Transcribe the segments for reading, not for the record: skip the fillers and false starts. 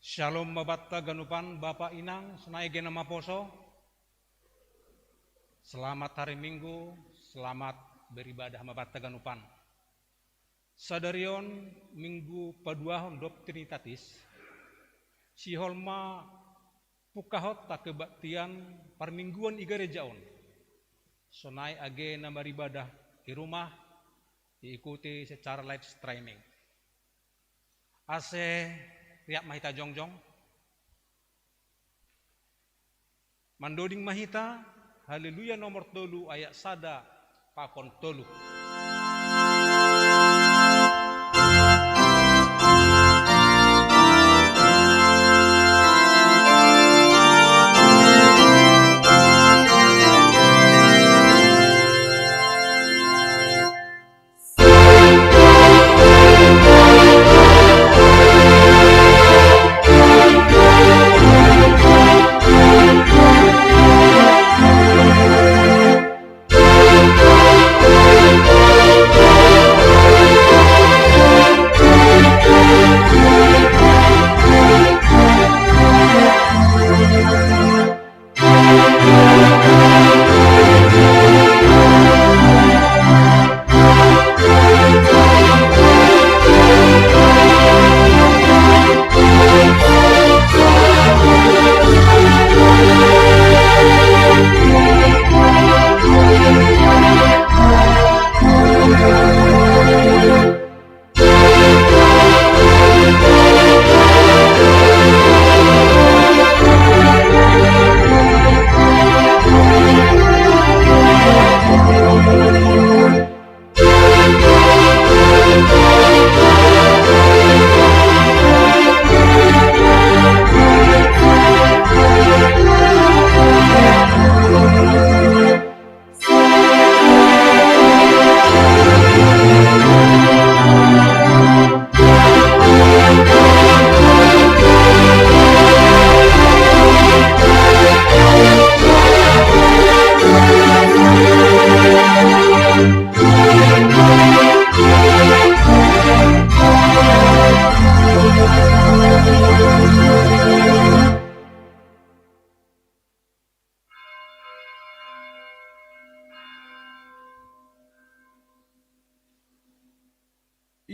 Shalom mabatta ganupan Bapak Inang senai gena maposo. Selamat hari Minggu, selamat beribadah mabatta ganupan. Sadarion Minggu paduahon dop Trinitatis. Siholma pukahot tak kebaktian parmingguan igarejaon. Sonai age na beribadah di rumah diikuti secara live streaming. Ase riak mahita jongjong. Mandoding mahita, haleluya nomor 3 ayat sada pakon 3.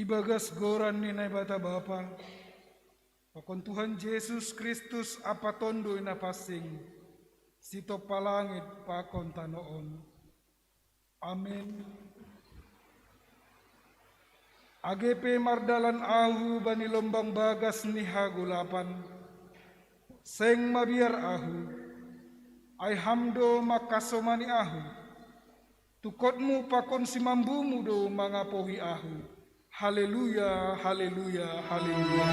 Ibagas goran ninay bata Bapa, pakon Tuhan Yesus Kristus apa tondo ina pasing, sito palangit pakon tanoon. Amin. AGP mardalan ahu bani lombang bagas ni hagulapan, seng mabiar ahu, ay hamdo makasomani ahu, tukotmu pakon simambumu do mangapohi ahu. Haleluya, haleluya, haleluya.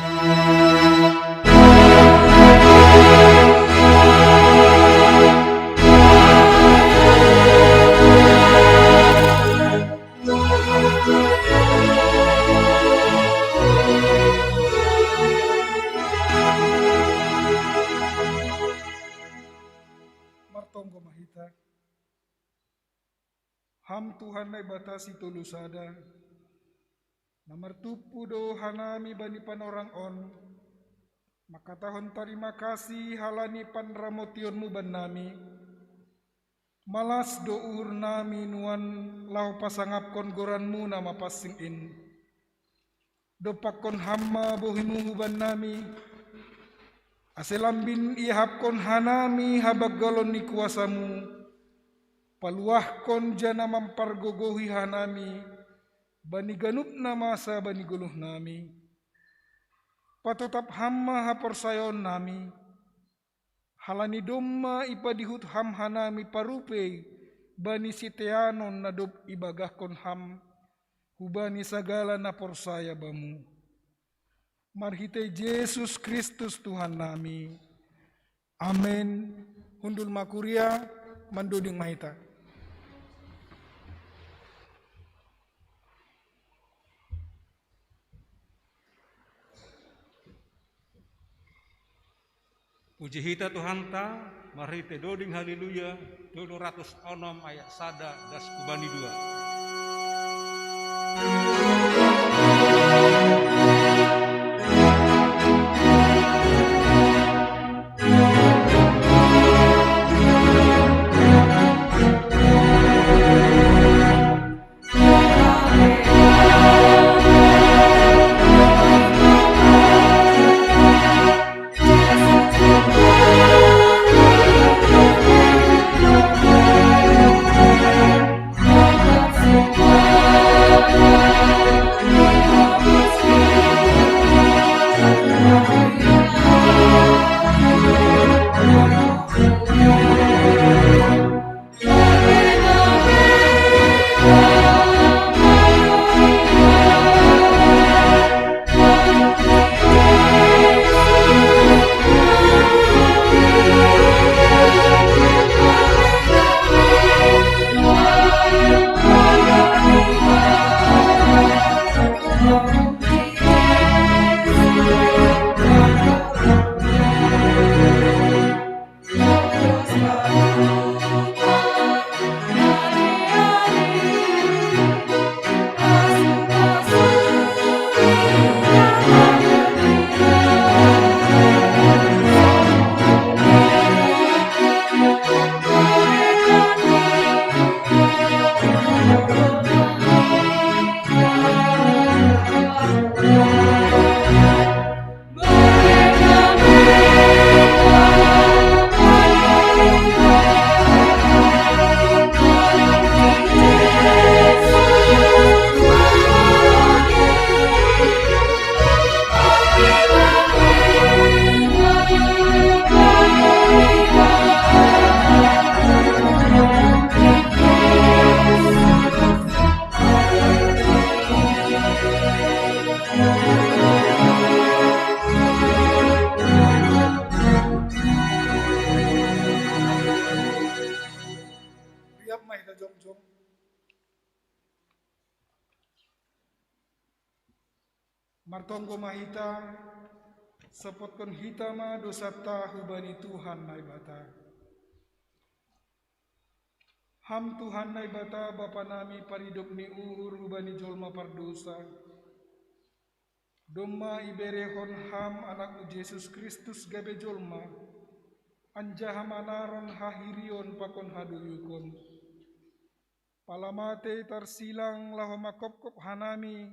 Martonggo mahita. Ham Tuhan na batasi tulusada. Namartupu do hanami bani panorang on, makatahon terima kasih halani panramotionmu ban nami, malas do uhur nami nuan lau pasangapkon goranmu nama pasing in, do pakon hamma bohimu ban nami, aselambin ihapkon hanami habaggalon ni kuasamu, paluahkon jana mampargogohi hanami, bani ganup na masa bani guluh nami, patotap hamma haporsayon nami, halani domma ipadihut ham hanami parupe, bani siteanon nadop ibagahkon ham, hubani sagala na porsaya bamu. Marhite Yesus Kristus Tuhan nami. Amin. Hundul makuria mandoding mahita. Puji hita Tuhan ta, mari te doding haleluya, 206 ayat sada das kubani 2. pojok. Martonggo mahita, sepotkon hitama dosata hubani Tuhan naibata. Ham Tuhan naibata Bapa nami paridop ni uhur hubani jolma pardosa. Domma iberehon ham anakmu Yesus Kristus gabe jolma. Anjaha manaron hahirion pakon haduyukon. Palamate tarsilang lahoma kop hanami.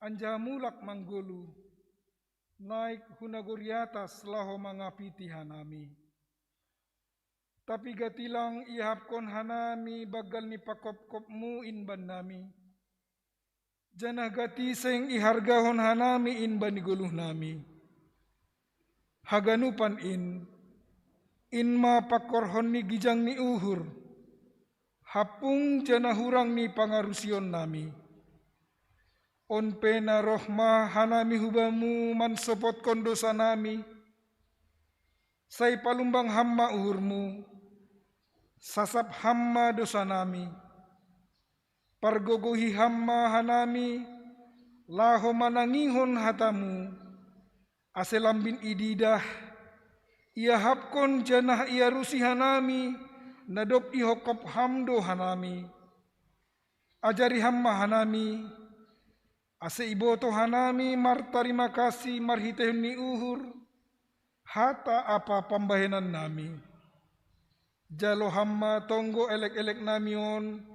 Anja mulak manggolu, naik hunaguriatas laho mangapiti hanami. Tapi gatilang ihapkon hanami bagal ni pakop-kopmu inban nami. Janah gati seng ihargahon hanami inban guluh nami. Haganupan in ma pakorhon ni gijang ni uhur. Hapung janah hurang ni pangarusion nami. On pena rohma hanami hubamu mansopot kondosa nami. Say palumbang hamma uhurmu. Sasap hamma dosa nami. Pargogohi hamma hanami. Laho manangihon hatamu. Aselambin ididah. Ia hapkon janah ia rusi hanami. Nadop ihokop hamdo hanami. Ajari hamma hanami. Ase iboto hanami martarima kasih marhitehun ni uhur. Hata apa pambahenan nami. Jalo hamma tonggo elek-elek namion.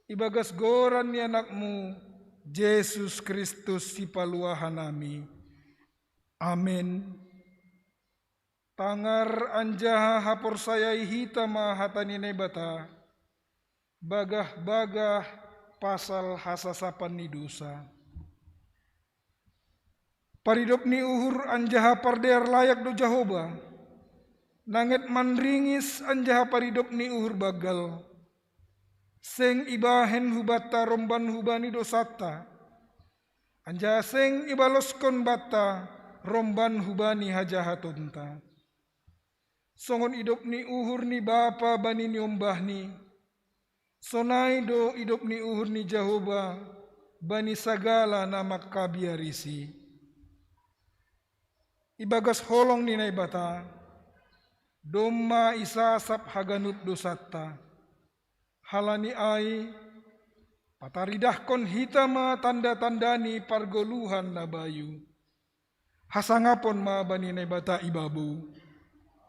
Ibagas goran ni anakmu. Yesus Kristus si paluahan nami. Amin. Tangar anjaha hapor sayai hitama hatani nebata. Bagah-bagah pasal hasasapan ni dosa. Paridop ni uhur anjaha pardear layak do Jahoba. Nanget manringis anjaha paridop ni uhur bagal. Seng ibahen hubata romban hubani dosata. Anjaha seng ibaloskon bata romban hubani hajahatonta. Songon idop ni uhur ni bapa bani ni ombahni. Sonai do idop ni uhur ni Jahoba bani sagala nama kabiarisi. Ibagas holong ni naibata, domma isasap haganut dosata. Halani ai, pataridahkon hitama tanda-tandani pargoluhan na bayu. Hasangapon ma bani naibata ibabu.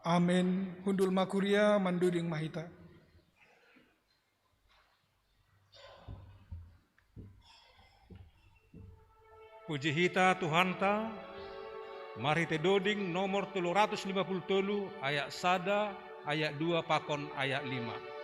Amin. Hundul makuria manduding mahita. Puji hita Tuhanta. Mari te doding nomor 353 ayat sada ayat 2 pakon ayat 5.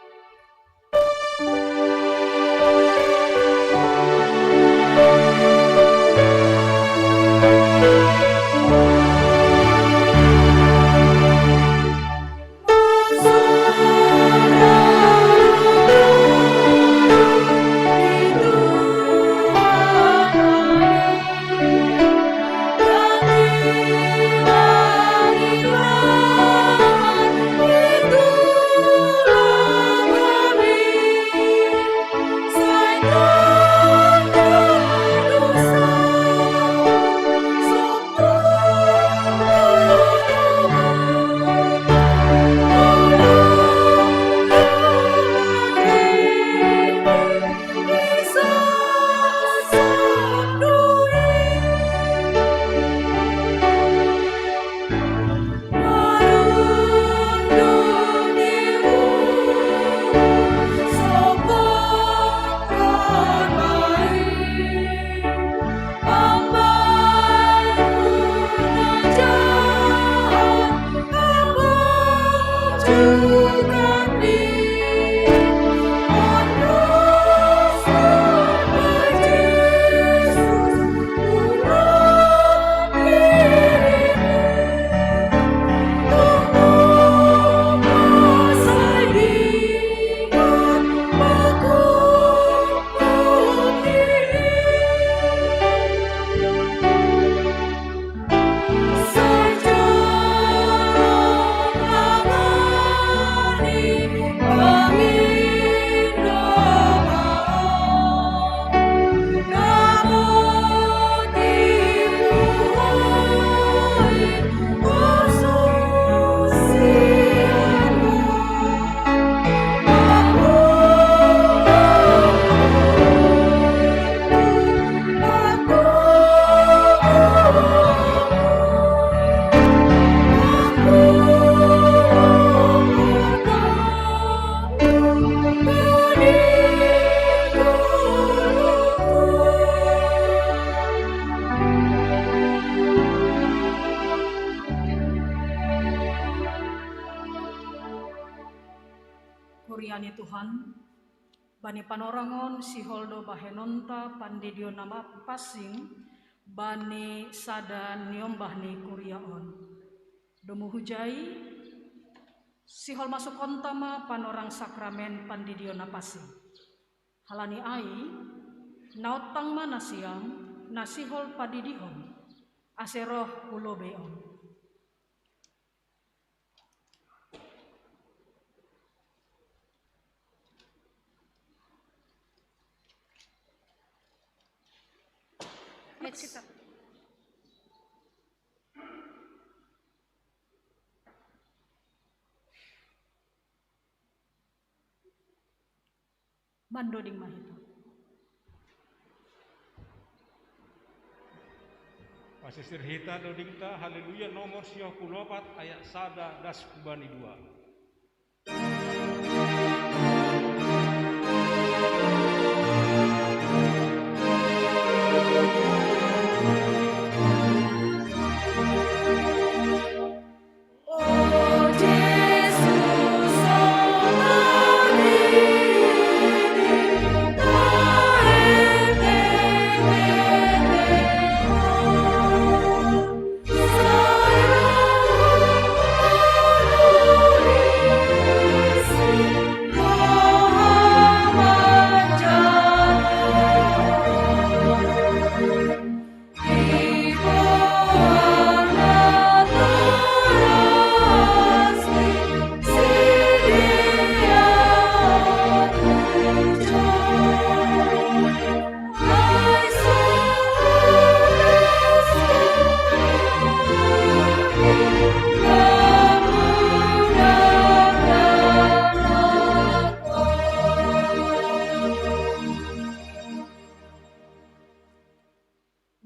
Bani panorangon si holdo bahenonta pandidio nama pasing bani sada niombah ni kuriaon. Domu hujai si hol masuk kontama panorang sakramen pandidio na pasing. Halani ai naotang mana siang nasihol padidihon aseroh ulobeon. Kita. Mandoding mahito. Pasisir hita dodingta haleluya nomor 94 ayat sada das bani 2.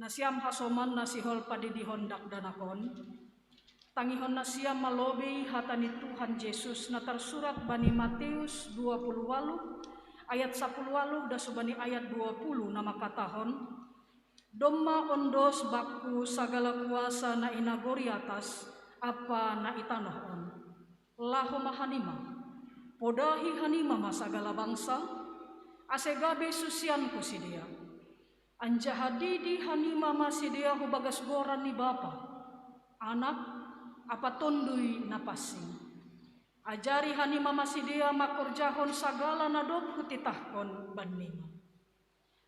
Nasiam hasoman nasihol padidihon dakdanakon. Tangihon nasiam malobei hatani Tuhan Yesus natar surat bani Matius 28 ayat 10 da subani ayat 20 nama katahon. Domma ondos baku sagala kuasa na inagori atas apa na itanoh on. Laho mahanima podahi hanima masagala bangsa asegabe susian kusidia. Anja hadidi hanima masidia hubagas goran ni bapa, anak apa tondui napasing. Ajari hanima masidia makorjahon sagala nadop hutitahkon banima.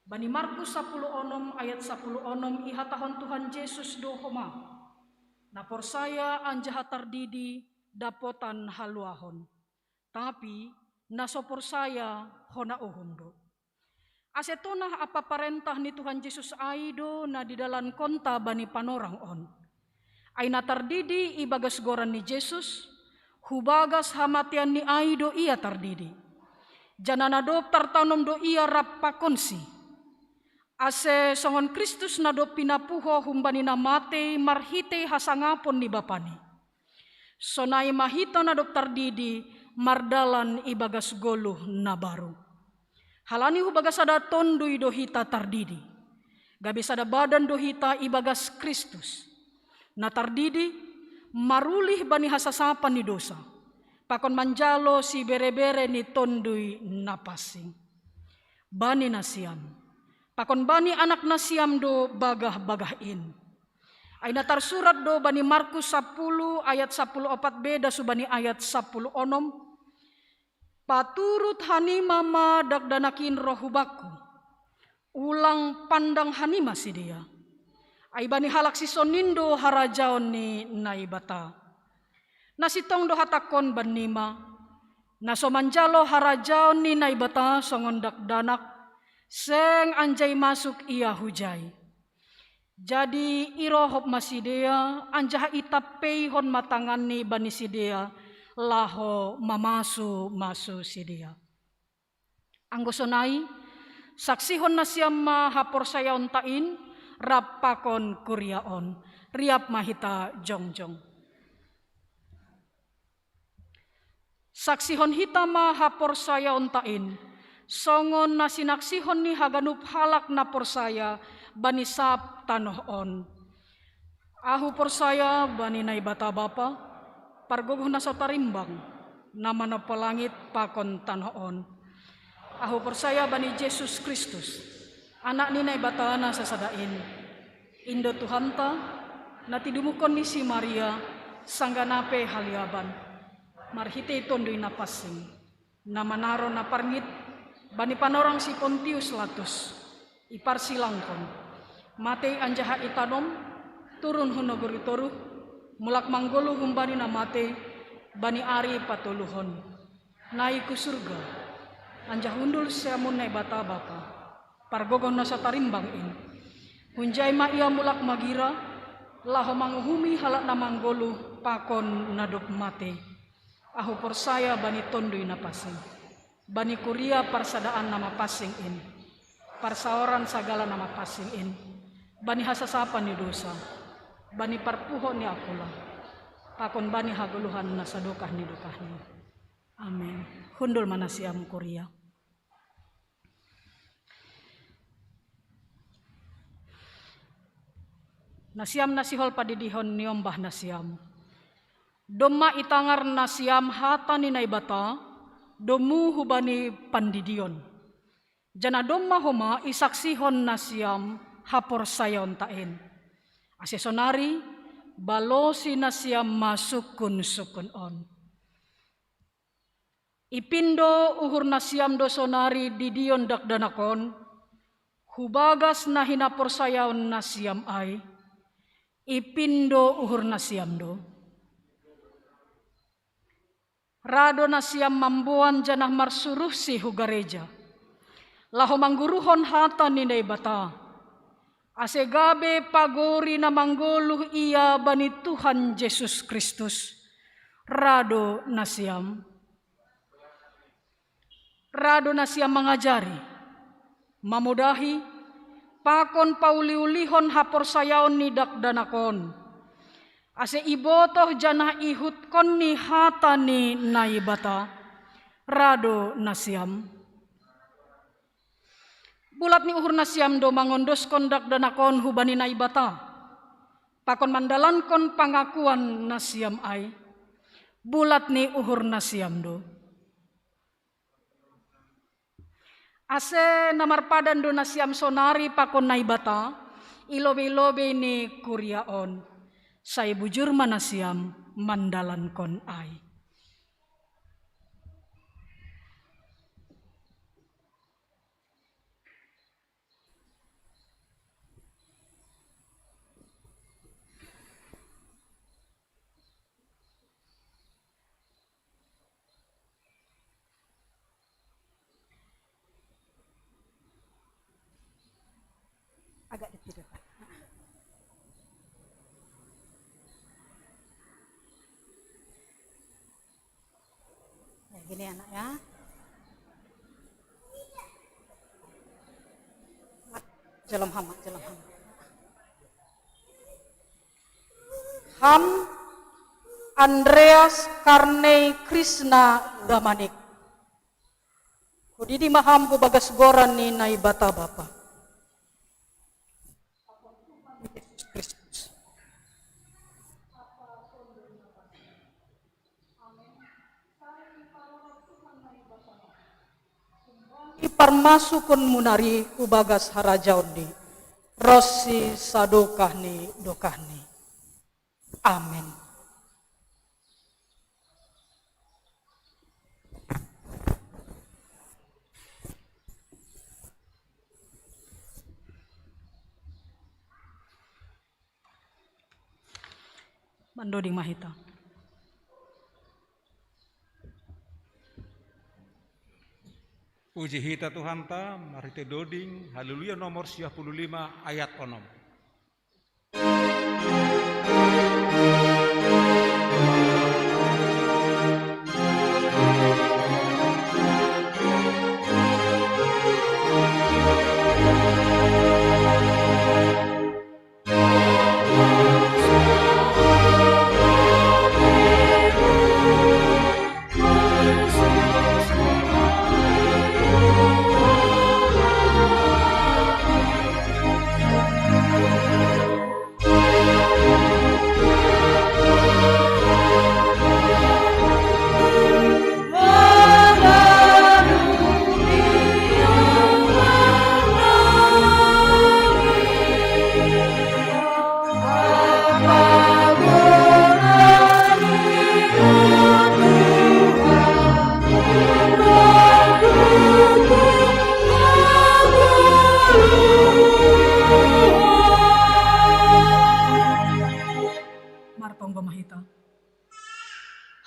Bani Markus 10 onom ayat 10 onom ihatahon Tuhan Yesus dohoma. Napor saya anja hatardidi dapotan haluahon. Tapi nasopor saya hona uhundo. Asetonah apa parentah ni Tuhan Yesus aido na di dalam konta bani panorang on. Aina tardidi ibagas goran ni Yesus, hubagas hamatian ni aido ia tardidi. Janana dop tartanom do ia rapakonsi. Ase songon Kristus na do pinapuho humbani na mate marhite hasangapon ni bapani. Sonai mahito na dop tardidi mardalan ibagas goluh na baru. Halani hubagas ada tondui dohita tardidi. Gabis ada badan dohita ibagas Kristus. Na tardidi marulih bani hasasapan ni dosa. Pakon manjalo si bere-bere ni tondui napasing. Bani nasiam. Pakon bani anak nasiam do bagah-bagahin. Ay natar surat do bani Markus 10 ayat 10 opat beda subani ayat 10 onom. Paturut hanima ma dakdanakin rohubaku. Ulang pandang hanima si dia. Ay bani halak si sonindo harajaon ni naibata. Nasitong do hatakon banima. Nasomanjalo harajaon ni naibata songon dakdanak. Seng anjay masuk ia hujai. Jadi irohop masidea anjah itapei hon matangan ni bani sidea. Laho mamasu masu sidia. Anggosonai saksihon nasiama hapor saya ontain rapakon kuriaon riap mahita jongjong. Saksihon hitama hapor saya ontain songon nasinaksihon ni haganup halak napor saya bani sap tanoh on. Ahu por saya bani naibata bapa pargogoh na sa tarimbang, nama na palangit pakon tanoon. Ahu percaya bani Yesus Kristus, anak ninai batana sasadain. Indo Tuhanta, natidumukon ni si Maria, sangganape haliaban. Marhite tondoi napasing. Namanaro na parngit, bani panorang si Pontius Latus. Ipar silangkon. Mate anjaha itanom, turun hunogoritoruh, mulak manggolu humbani na mate, bani ari patuluhon. Nai ku surga. Anjah undul siamun nai bata bapa, pargogon nasa tarimbang in. Hunjai ma ia mulak magira, laho manguhumi halak na manggolu pakon nadok mate. Ahu persaya bani tondoi na pasing, bani kuria parsadaan nama pasing in, parsaoran sagala nama pasing in, bani hasasapan ni dosa, bani parpuho ni akula, pakon bani haguluhan na sadokah ni dokahni. Amin. Hundul manasiam kuria. Nasiam nasihol padidihon niombah nasiam. Doma itangar nasiam hata ni naibata, domu hubani pandidion. Jana doma homa isaksihon nasiam hapor sayon tain. Asesonari balosi nasiam masukun sukun on. Ipindo uhur nasiam dosonari didion dakdanakon, hubagas na hinapor sayon nasiam ay, ipindo uhur nasiam do. Rado nasiam mambuan janah marsuruh si hugareja. Laho mangguruhon hata ninday bata. Asegabe pagori na mangguluh iya bani Tuhan Yesus Kristus. Rado nasiam. Rado nasiam mengajari. Mamudahi. Pakon pauliulihon hapor sayaon ni dakdanakon. Ase ibotoh janah ihut kon ni hata ni naibata. Rado nasiam. Bulat ni uhur nasiam do mangondos kon dakdanakon hubani naibata. Pakon mandalan kon pangakuan nasiam ay. Bulat ni uhur nasiam do. Ase namar padan do nasiam sonari pakon naibata, ilobe-ilobe ni kuriaon, say bujur manasiam mandalan kon ay. Agak ditidur. Gini anak ya. Jalam hama. Ham Andreas Karnei Krishna Damanik. Kudidi maham ku bagas goran ni naibata bapa. Parmasukun munari ubagas harajauni Rosi sadokahni dokahni. Amin. Mandoding mahita. Puji hita Tuhan ta, marite doding, haleluya nomor 95 ayat onom.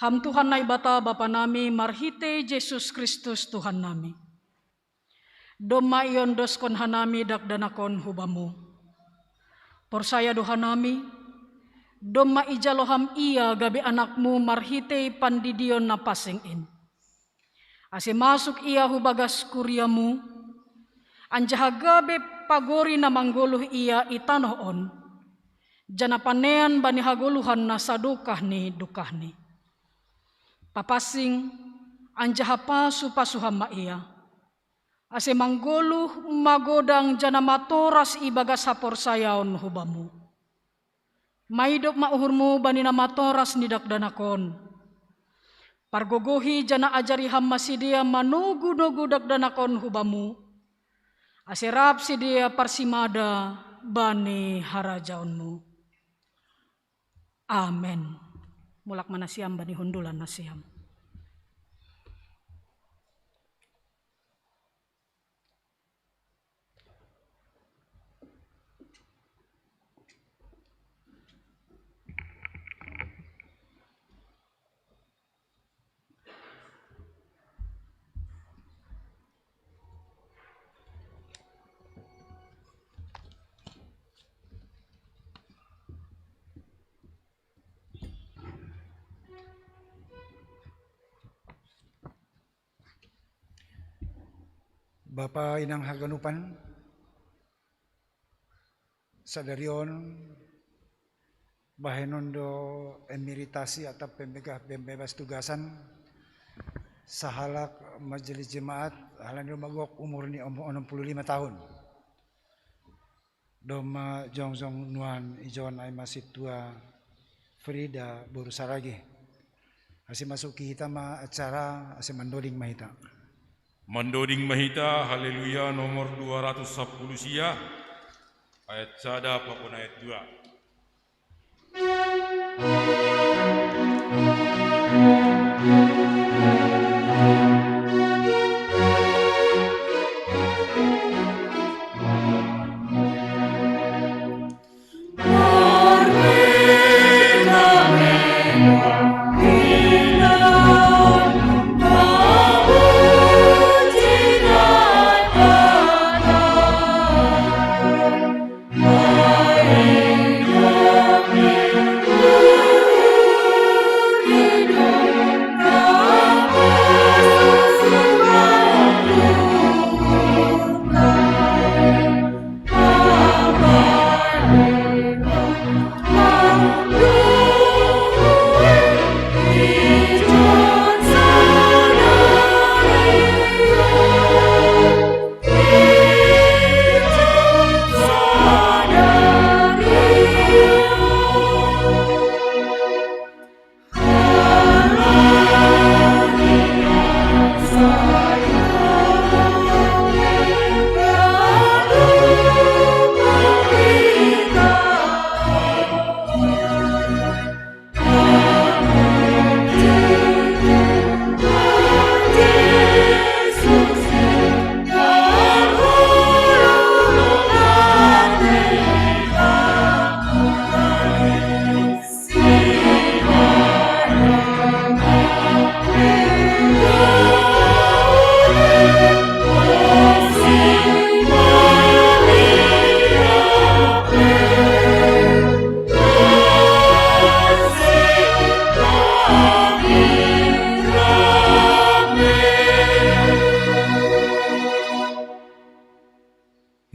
Ham Tuhan na ibata Bapa nami marhite Jesus Kristus Tuhan nami. Doma iyon dos kon hanami dakdanakon hubamu. Porsaya doha nami, doma ijaloham iya gabi anakmu marhite pandidion na pasingin. Ase masuk iya hubagas kuryamu, anjaha gabi pagori na mangguluh iya itanoon, jana panean bani haguluhan na sadukah ni dukah ni. Papasing anjaha pasu-pasuham ma iya, ase mangguluh magodang jana matoras ibagas hapor sayaon hubamu. Maidop mauhurmu bani na matoras ni dakdanakon. Pargogohi jana ajari ham masidia manugu-nugu dakdanakon hubamu. Aserap sidia parsimada bani harajaonmu. Amen. Mulak manasiam bani hundulan nasiam. Bapa inang haganupan, sadarion bahenondo emeritasi atau pembebas tugasan sahalak majelis jemaat halan magok umur ni 65 tahun. Doma jongjong nuan ijon ay masih tua Frida Borusaragi. Asi masuki kita ma acara asi mandoding mahita. Mandoding mahita, haleluya nomor 210 sia, ayat sada papun ayat 2.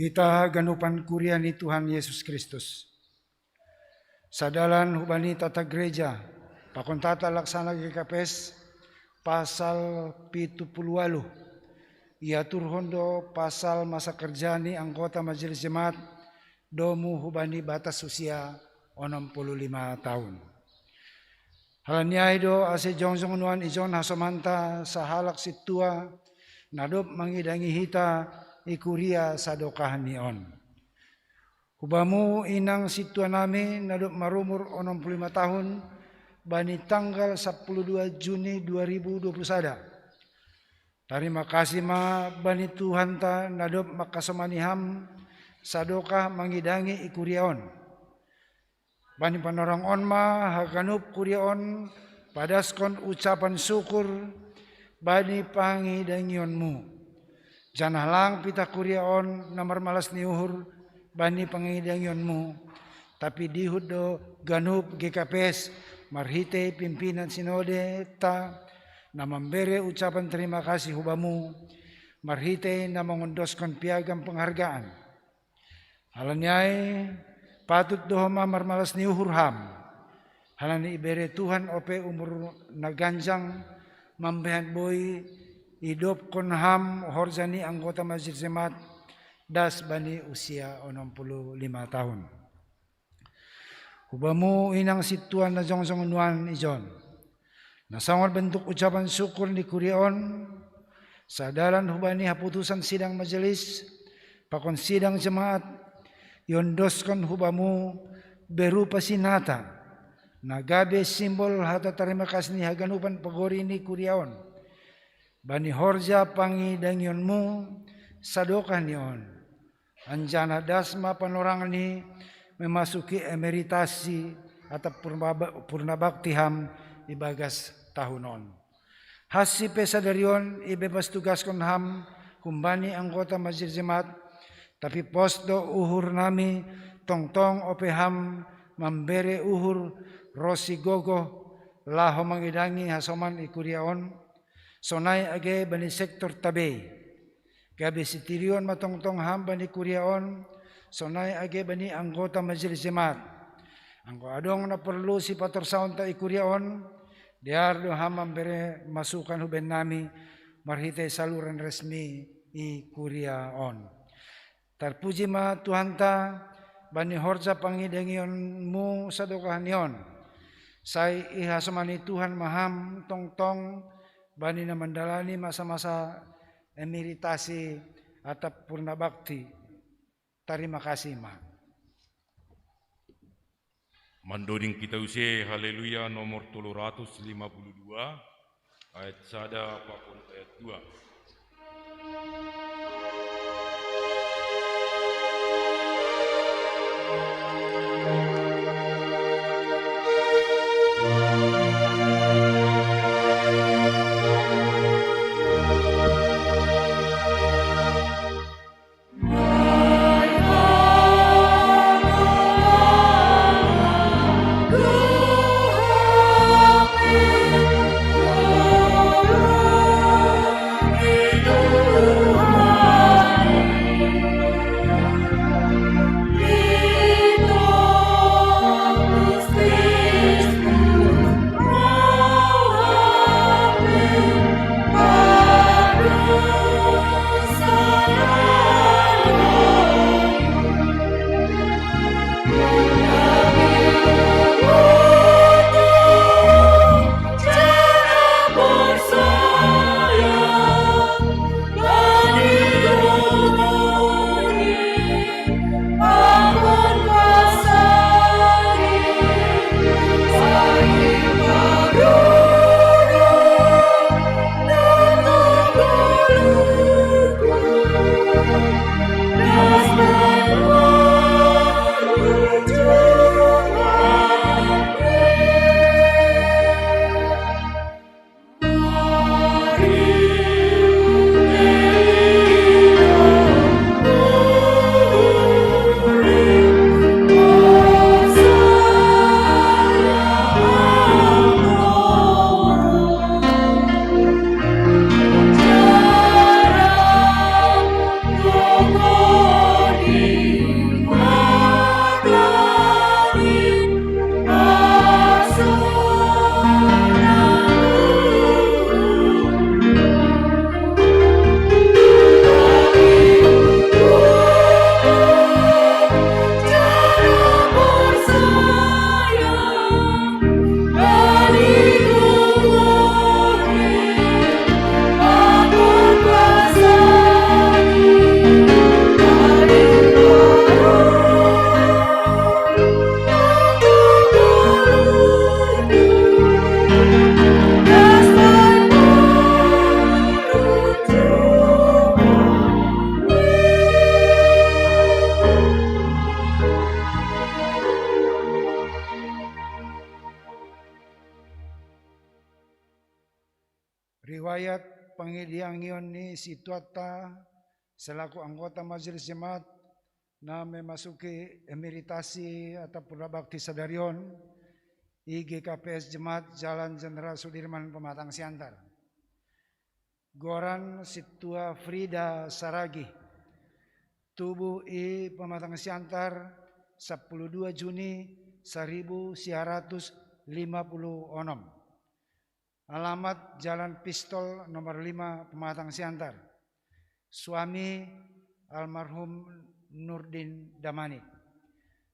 Kita ganupan kuria ni Tuhan Yesus Kristus. Sadalan hubani tata gereja, pakontata laksana GKPS pasal 78. Iatur hondo pasal masa kerja ni anggota majelis jemaat domu hubani batas usia 65 tahun. Halanya do ase jongjong nuan ijon hasomanta sahalak situa nadop mangidangi hita ikuria sadokah nion. Hubamu inang situa nami nadop marumur 65 tahun bani tanggal 12 Juni 2021. Terima kasih ma bani Tuhan ta nadop makasamaniham sadokah mangidangi ikuriaon. Bani panorang on ma haganup kuriaon padaskon ucapan syukur bani pangidangionmu. Janah lang pita kuriaon namar malas ni uhur bani pangidangionmu, tapi dihud do ganup GKPS marhite pimpinan sinode ta na memberi ucapan terima kasih hubamu, marhite na mengundoskan piagam penghargaan. Halanyai patut dohoma marmalas ni uhur ham, halani ibere Tuhan ope umur naganjang mambehan boy hidup kon ham horzani anggota Masjid Jemaat das bani usia 65 tahun. Hubamu inang situan na jongsong nuan ijon. Nasangol bentuk ucapan syukur di kurion sadalan hubani haputusan sidang majelis pakon sidang jemaat yondoskan hubamu berupa sinata nagabe simbol hata terima kasih ni haganupan pagori ni kurion bani horja pangidangionmu sadokah nion anjana dasma panorangan ni memasuki emeritasi atau purna bakti ham ibagas tahunon. Hasi pesadarion ibebas tugaskon ham kumbani anggota Masjid Jemaat, tapi posdo uhur nami tongtong ope ham membere uhur rosi gogo laho mangidangi hasoman ikuriaon sonai age bani sektor tabe gabe sitirion matongtong ham bani kuriaon sonai age bani anggota Majelis Jemaat. Angko adong na perlu si pator saon ta ikuriaon diardo ham memberi masukan huben nami marhite saluran resmi ikuriaon. Terpuji ma Tuhan ta bani horja pangidangionmu sadokahnion. Sai ihasomani Tuhan maham tongtong bani na mandalani masa-masa emeritasi atau purna bakti. Terima kasih ma. Mandoding kita usia haleluya nomor 352 ayat 1 apapun ayat 2. Tuhan riwayat pengidiangion ni situata selaku anggota majelis jemaat na memasuki emeritasi atau purnabakti sadarion IGKPS Jemaat Jalan Jenderal Sudirman Pematang Siantar. Goran Situa Frida Saragi, tubuh I Pematang Siantar 12 Juni 1956. Alamat Jalan Pistol nomor 5 Pematang Siantar. Suami almarhum Nurdin Damani.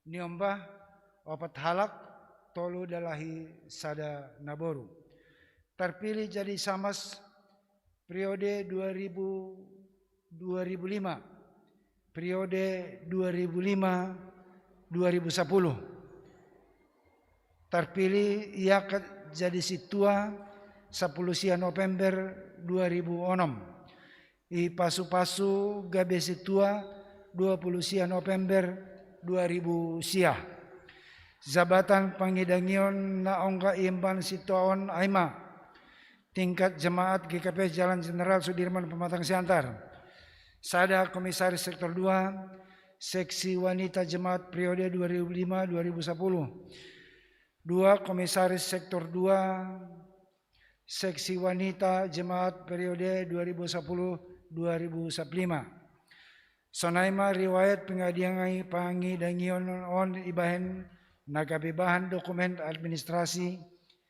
Niombah opat halak tolu dalahi sada naboru. Terpilih jadi samas periode 2005, periode 2005-2010. Terpilih ia jadi situa 10 November 2006. I pasu-pasu gabe situa 20 November 2000 siah. Jabatan pangidangion na ongga imban situaon aima tingkat jemaat GKP Jalan Jenderal Sudirman Pematang Siantar. Sada Komisaris Sektor 2 Seksi Wanita Jemaat periode 2005-2010. 2 Komisaris Sektor 2 Seksi Wanita Jemaat periode 2010-2015. Sonaima riwayat pangidangion on ibahen nagabebahan dokumen administrasi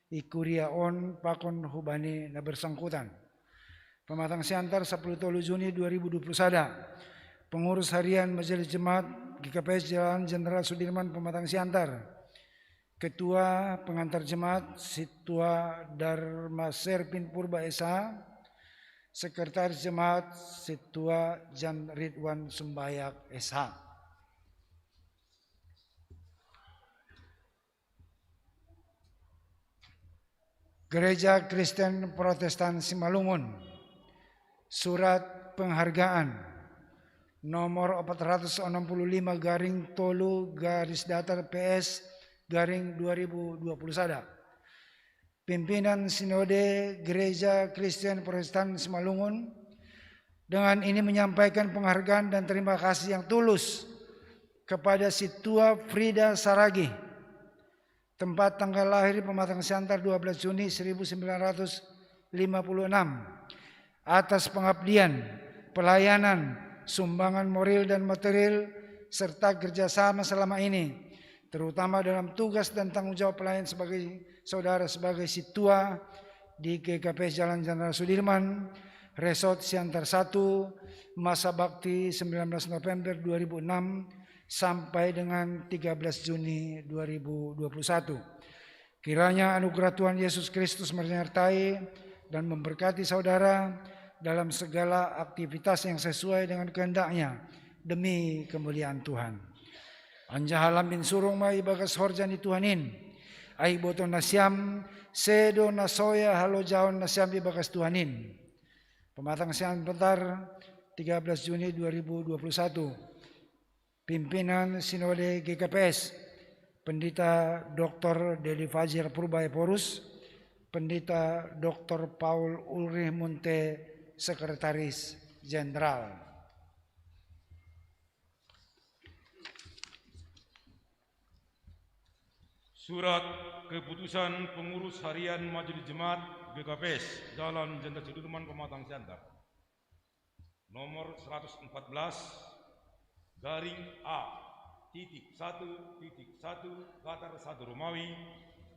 ikuria on pakon hubani na bersangkutan. Pematang Siantar 10 Juni 2020 sada. Pengurus harian Majelis Jemaat GKPS Jalan Jenderal Sudirman Pematang Siantar. Ketua Pengantar Jemaat Situa Dharma Serpin Purba S.A. Sekretaris Jemaat Situa Jan Ridwan Sumbayak S.H. Gereja Kristen Protestan Simalungun. Surat penghargaan nomor 465 garing tolu garis datar PS garing 2020 sada. Pimpinan Sinode Gereja Kristen Protestan Simalungun dengan ini menyampaikan penghargaan dan terima kasih yang tulus kepada Situa Frida Saragi, tempat tanggal lahir Pematang Siantar 12 Juni 1956, atas pengabdian, pelayanan, sumbangan moral dan material, serta kerjasama selama ini, terutama dalam tugas dan tanggung jawab pelayan sebagai saudara sebagai Situa di GKP Jalan Jenderal Sudirman, Resort Siantar 1, masa bakti 19 November 2006 sampai dengan 13 Juni 2021. Kiranya anugerah Tuhan Yesus Kristus menyertai dan memberkati saudara dalam segala aktivitas yang sesuai dengan kehendak-Nya demi kemuliaan Tuhan. Anjahalam bin surung mai bagas horjani Tuhanin, ai boton nasyam sedo nasoya halo jaon nasyam bagas Tuhanin. Pematang Siantar 13 Juni 2021. Pimpinan Sinode GKPS Pendeta Dr. Deli Fajir Purba Porus, Pendeta Dr. Paul Ulrich Munte, Sekretaris Jenderal. Surat keputusan pengurus harian Majelis Jemaat GKPS Jalan Jenderal Sudirman Pematang Siantar nomor 114 garing A titik 1 Qatar 1 Romawi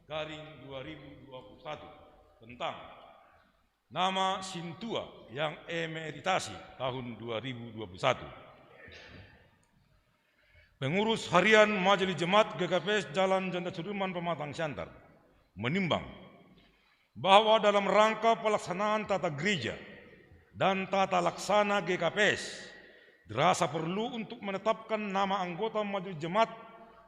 garing 2021 tentang nama Sintua yang emeritasi tahun 2021. Pengurus harian Majelis Jemaat GKPS Jalan Jenderal Sudirman Pematang Siantar menimbang bahwa dalam rangka pelaksanaan tata gereja dan tata laksana GKPS dirasa perlu untuk menetapkan nama anggota Majelis Jemaat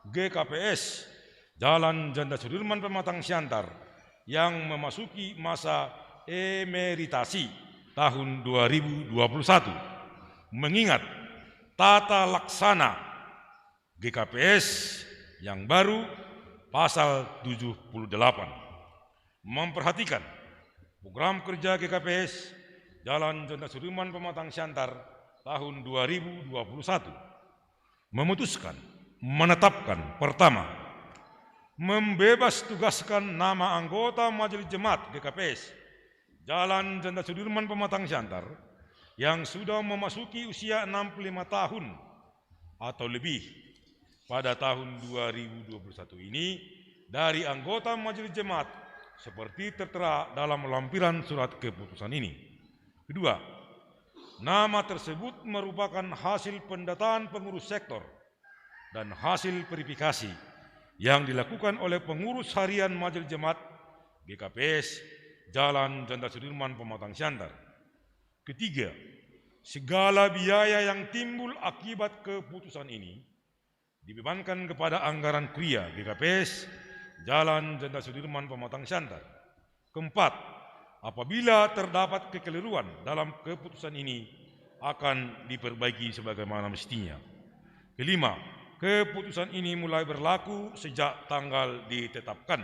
GKPS Jalan Jenderal Sudirman Pematang Siantar yang memasuki masa emeritasi tahun 2021, mengingat tata laksana GKPS yang baru pasal 78 memperhatikan Program kerja GKPS Jalan Jenderal Sudirman Pematang Siantar tahun 2021 memutuskan menetapkan pertama, membebas tugaskan nama anggota Majelis Jemaat GKPS Jalan Jenderal Sudirman Pematang Siantar yang sudah memasuki usia 65 tahun atau lebih pada tahun 2021 ini dari anggota Majelis Jemaat seperti tertera dalam lampiran surat keputusan ini. Kedua, nama tersebut merupakan hasil pendataan pengurus sektor dan hasil verifikasi yang dilakukan oleh pengurus harian Majelis Jemaat GKPS Jalan Jenderal Sudirman Pematang Siantar. Ketiga, segala biaya yang timbul akibat keputusan ini dibebankan kepada anggaran kuliah GKPS Jalan Jenderal Sudirman Pematang Siantar. Keempat, apabila terdapat kekeliruan dalam keputusan ini akan diperbaiki sebagaimana mestinya. Kelima, keputusan ini mulai berlaku sejak tanggal ditetapkan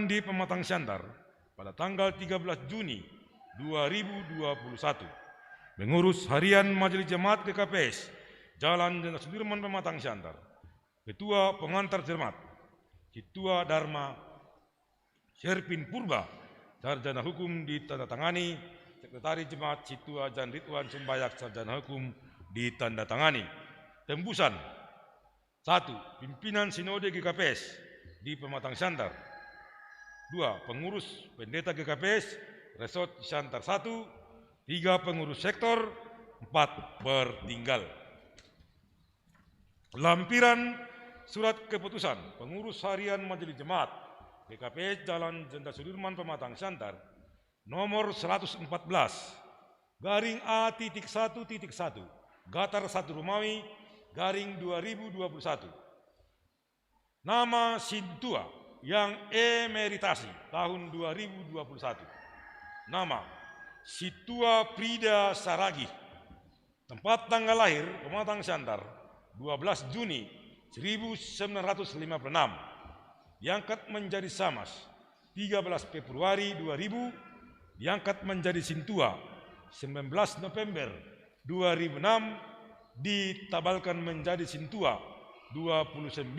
di Pematang Siantar pada tanggal 13 Juni 2021. Pengurus Harian Majelis Jemaat GKPS Jalan Jenderal Sudirman Pematang Siantar, Ketua Pengantar Jemaat Citua Dharma Sherpin Purba, Sarjana Hukum ditandatangani, Sekretaris Jemaat Citua Jan Ridwan Sumbayak, Sarjana Hukum ditandatangani. Tembusan 1. Pimpinan Sinode GKPS di Pematang Siantar. 2. Pengurus Pendeta GKPS Resort Siantar 1. 3. Pengurus sektor. 4. Bertinggal. Lampiran surat keputusan Pengurus Harian Majelis Jemaat GKPS Jalan Jenderal Sudirman Pematang Siantar nomor 114 garing A.1.1 Gatar 1 Romawi garing 2021. Nama Sintua yang emeritasi tahun 2021. Nama Situa Prida Saragi. Tempat tanggal lahir Pematang Siantar 12 Juni 1956. Diangkat menjadi Samas 13 Februari 2000. Diangkat menjadi Sintua 19 November 2006. Ditabalkan menjadi Sintua 29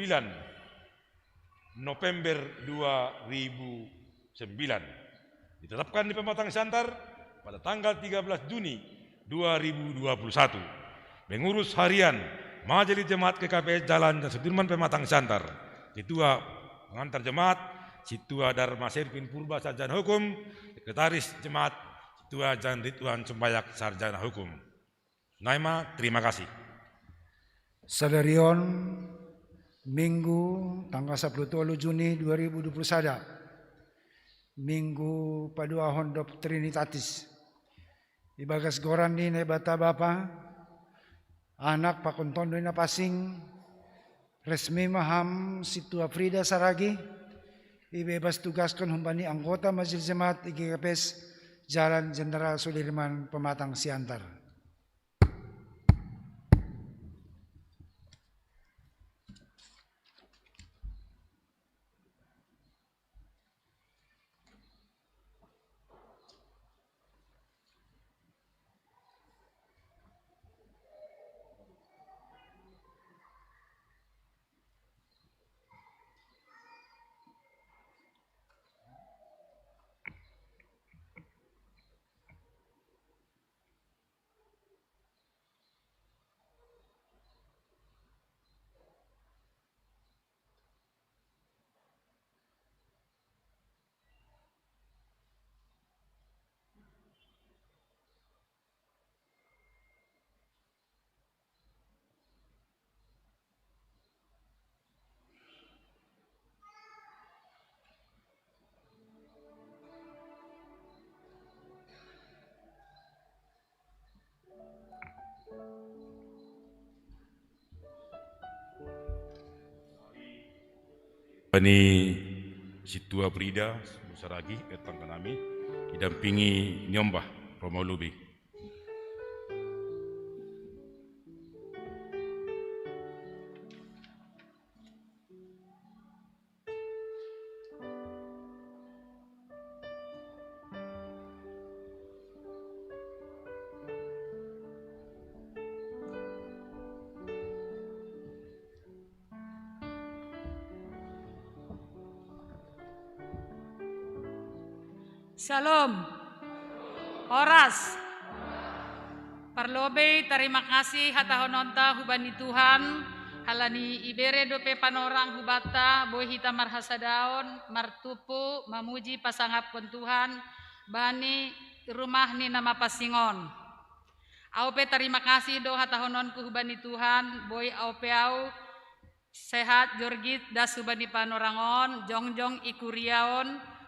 November 2009. Ditetapkan di Pematang Siantar pada tanggal 13 Juni 2021. Pengurus Harian Majelis Jemaat GKPS Jalan Jenderal Sudirman Pematang Siantar, Ketua Pengantar Jemaat Citua Dharma Sherpin Purba, Sarjana Hukum, Sekretaris Jemaat Citua Jan Ridwan Sumbayak, Sarjana Hukum. Naima, terima kasih. Sadarion Minggu tanggal 10 Juni 2021. Minggu Padua Hondop Trinitatis. Ibagas goran ni nebata bapa anak pakontondo na pasing resmi maham Situa Frida Saragi ibebas tugaskan humbani anggota Majelis Jemaat GKPS Jalan Jenderal Sudirman Pematang Siantar. Pani Situa Prida Saragi datang ke kami didampingi Nyombah Romo Lubi. Shalom. Horas. Parlobe terima kasih hatahononta hubani Tuhan. Halani ibere dope panorang hubata boy hita marhasadaon martupu mamuji pasangap kon Tuhan bani rumah ni nama pasingon. Aupe terima kasih do hatahonon ku hubani Tuhan boy aupe au sehat jorgit das hubani panorangon jongjong ikuriaon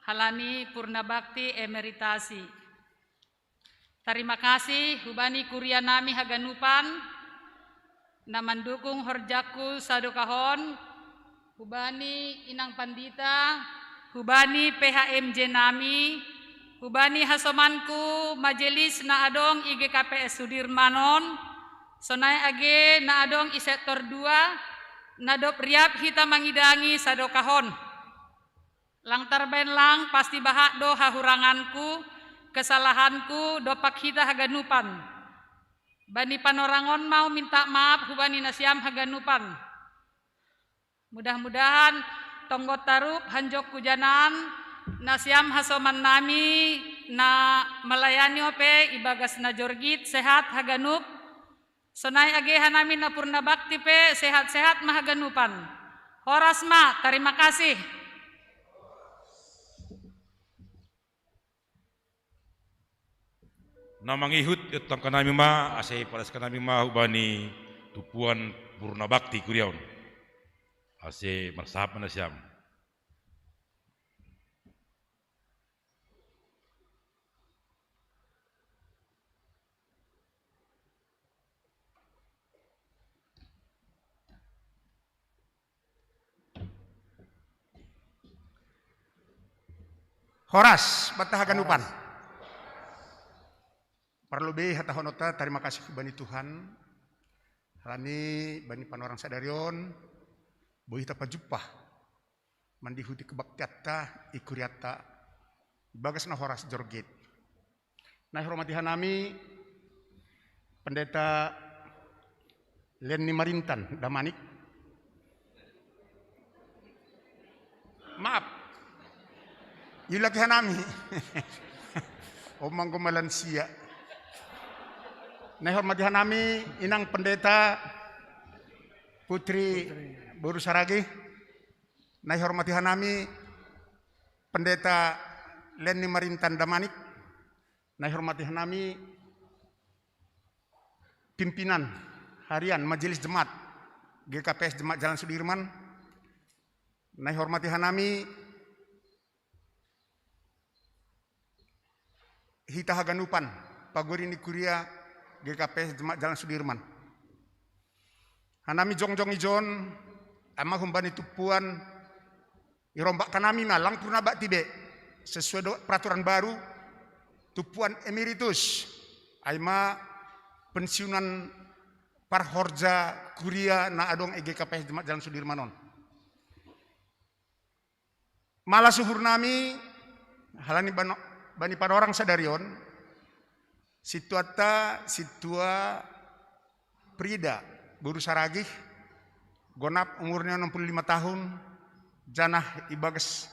halani purna bakti emeritasi. Terima kasih hubani kuria nami haganupan na mandukung horjaku sadokahon hubani inang pandita hubani PHMJ nami hubani hasomanku majelis na adong IGKPS Sudirmanon sonai age na adong isektor 2 na dop riap hita mangidangi sadokahon lang tarben lang pasti bahak do hahuranganku kesalahanku dopak hita haganupan bani panorangon mau minta maaf hubani nasiam haganupan mudah-mudahan tonggot tarup hanjok kujanan nasiam hasoman nami na melayani ope ibagas na jorgit sehat haganup sonai age hanami na purna bakti pe sehat-sehat mahaganupan horas ma terima kasih. Namangihut itang kanami ma asay palas kanami ma hubani tupuan purna bakti kuriaon. Asay marsahap na siyam. Horas batahaganupan. Parlobe hatahonota terima kasih bani Tuhan. Halani bani panorang sadarion boy hita pajupah mandihuti kebaktiatta ikuriatta bagas na horas jorgit. Nah hormati hanami pendeta Lenny Marintan Damanik. Maaf. Yulaki hanami. Omang gumalansia. Nah hormati hanami inang pendeta Putri Boru Saragi. Nah hormati hanami pendeta Lenny Marintan Damanik. Nah hormati hanami pimpinan harian Majelis Jemaat GKPS Jemaat Jalan Sudirman. Nah hormati hanami hita haganupan pagorini kuria GKPS Jemaat Jalan Sudirman. Hanami jongjong ijon ama humbani tupuan irombak kanami malang purna bakti be sesuai do peraturan baru tupuan emeritus aima pensiunan parhorja kuria na adong GKPS Jemaat Jalan Sudirmanon. Malah suhur nami halani bani panorang sadarion situa Prida Boru Saragih gonap umurnya 65 tahun janah ibagas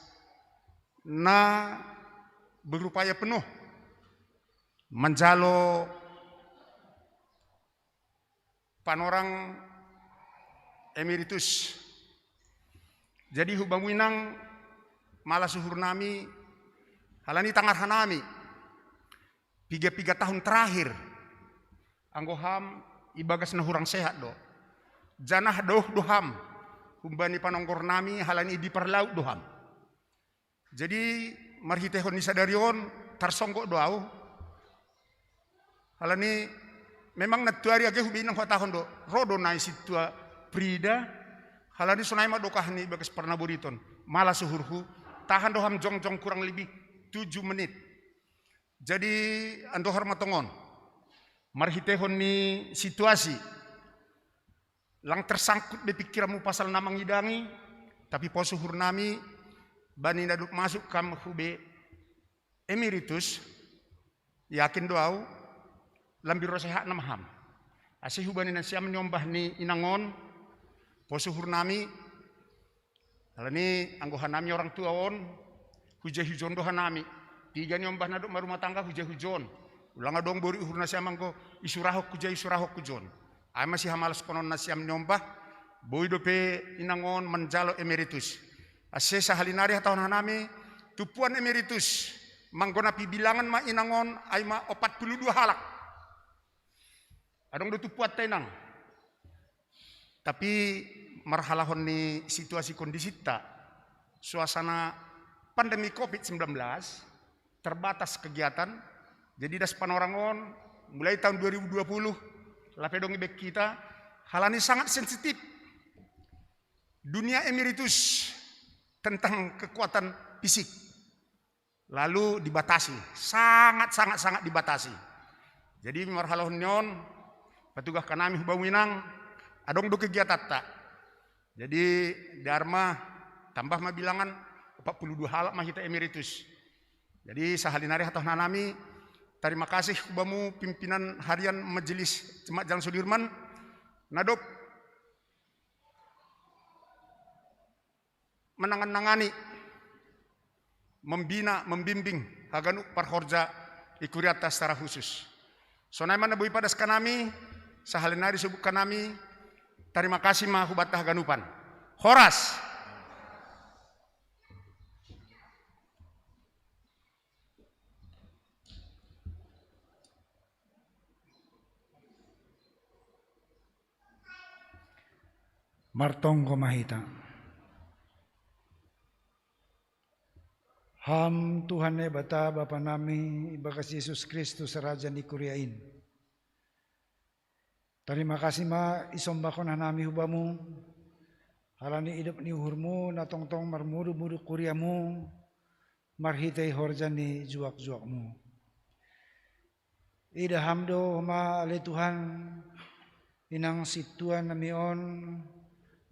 na berupaya penuh menjalo panorang emeritus. Jadi hubang winang malah suhur nami halani tangar hanami 3 tahun terakhir anggoham ibagas na hurang sehat do janah doham humbani panonggor nami halani di perlaut doham. Jadi marhitehon ni sadarion tarsonggo doau halani memang natuari age hubinang tahun do rodo nai situa Prida halani sunai ma dokah ni bagas parnaburiton malah suhurhu tahan doham jongjong kurang lebih 7 menit. Jadi ando hormatongon marhitehon ni situasi lang tersangkut di pikiranmu pasal namang idangi tapi posuhur nami bani naduk masuk kam hube emeritus yakin doau lambiro sehat namaham asih hubani nasiam nyombah ni inangon posuhur nami halani anggohan nami orang tuaon hujah hujon dohan nami tiga nyombah nadok marumah tangga hujan-hujon. Ulang adong bori uhur nasiam angko isurahok kujon. Ay masih hamalas konon nasiam nyombah. Boy dope inangon menjalo emeritus. Ase sahalinari tahun hanami tupuan emeritus. Manggona bilangan ma inangon ay ma 42 halak. Adong do tupuat tenang. Tapi marhalahon ni situasi kondisi tak. Suasana pandemi COVID-19 terbatas kegiatan. Jadi das panorangon mulai tahun 2020 lapedong ibek kita halani sangat sensitif. Dunia emeritus tentang kekuatan fisik lalu dibatasi, sangat dibatasi. Jadi marhalahon nyon petugas kanami hubawinang adong do kegiatan tak. Jadi Dharma tambah mah bilangan 42 halak mah kita emeritus. Jadi sahalinari hatah nanami terima kasih kubamu pimpinan harian Majelis Jemaat Jalan Sudirman nadop menangani membina membimbing haganu parhorja ikuriata secara khusus. Sonai mana bui padas kanami sahalinari subuk kanami terima kasih mah hubatah ganupan. Horas. Martongko mahita. Ham Tuhan bata Bapa nami ibakas Yesus Kristus Raja ni Kuriain. Terima kasih ma isombakon hanami hubamu. Halani hidup ni uhurmu natongtong marmudu-mudu kuriamu. Marhitai horja ni juak-juakmu. Ida hamdo ma ale Tuhan inang situan namion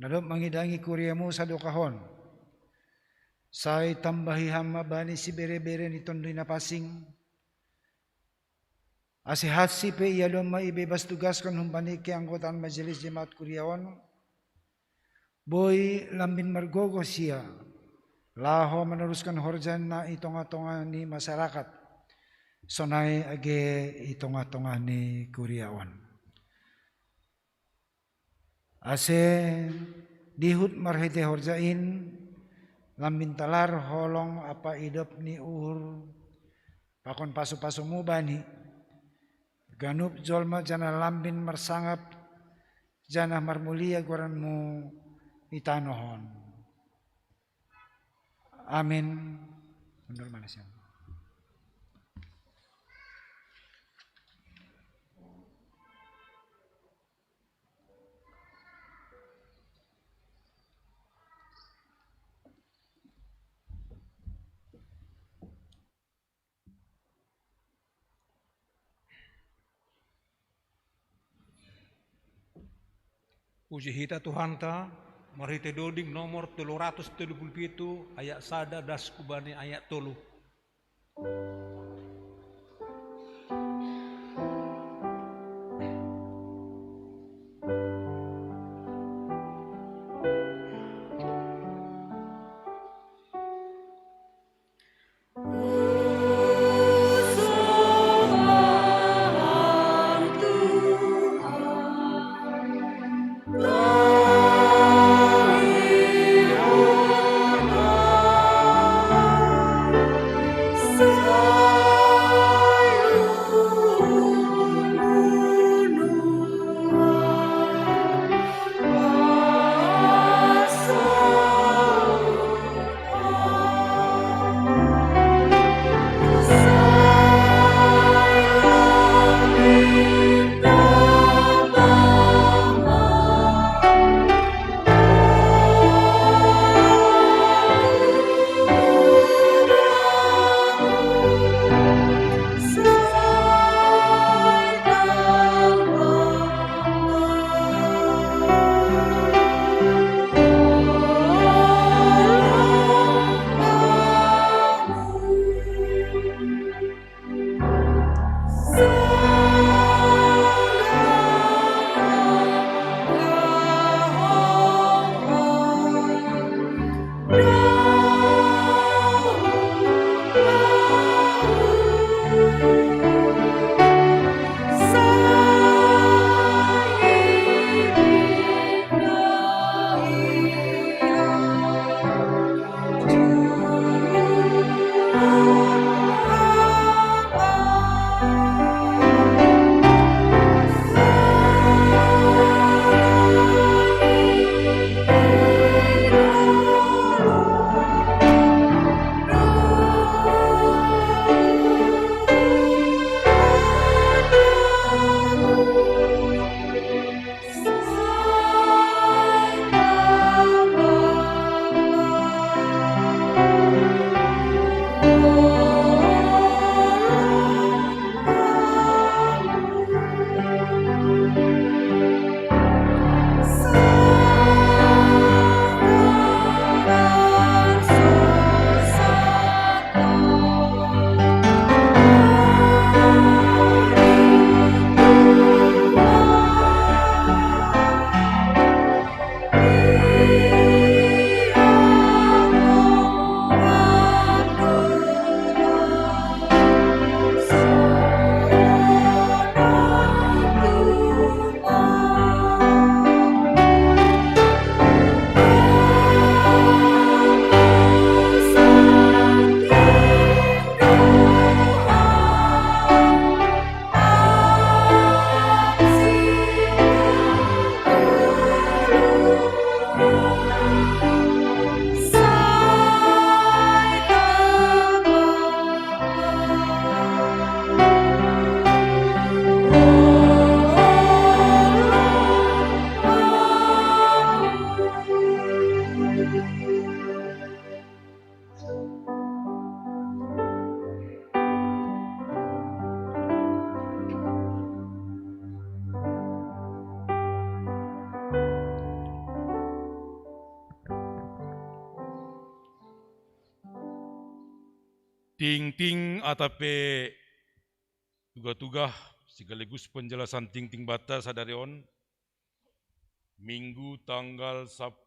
nadop mangidangi kuriamu sa dokahon. Say tambahi hama bani si bere-bere ni tondoy na pasing. Asihasi pe iyalom maibebas tugas kan humpani ke anggotaan Majelis Jemaat Kuriaon. Boy lambin margogo siya. Laho meneruskan horjan na itonga-tonga ni masyarakat. Sonay age itonga-tonga ni Kuriaon. Ase dihut marhite horjain lambin talar holong apa idop ni uhur pakon pasu-pasu mu bani ganup jolma jana lambin marsangap jana marmulia guranmu itanohon. Amin. Mundur mana siang. Puji hita Tuhan ta, marhite doding nomor 337 ayat sada das kubani ayat 3. Tuhan ting-ting atape tuga-tuga sekaligus penjelasan ting-ting bata sadarion Minggu tanggal 10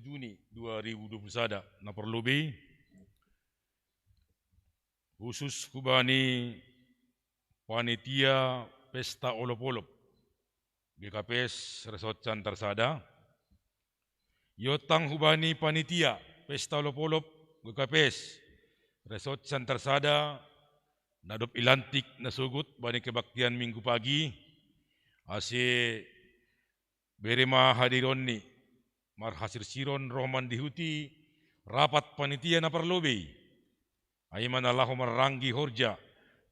Juni 2021 na perlubi khusus kubani panitia pesta olop-olop GKPS Resort Cantarsada yotang hubani panitia pesta olop-olop GKPS Resort Cantarsada nadop ilantik nasugut bani kebaktian minggu pagi ase berema hadiron ni marhasir siron rohman dihuti rapat panitia na perlobe aiman Allahu maranggi horja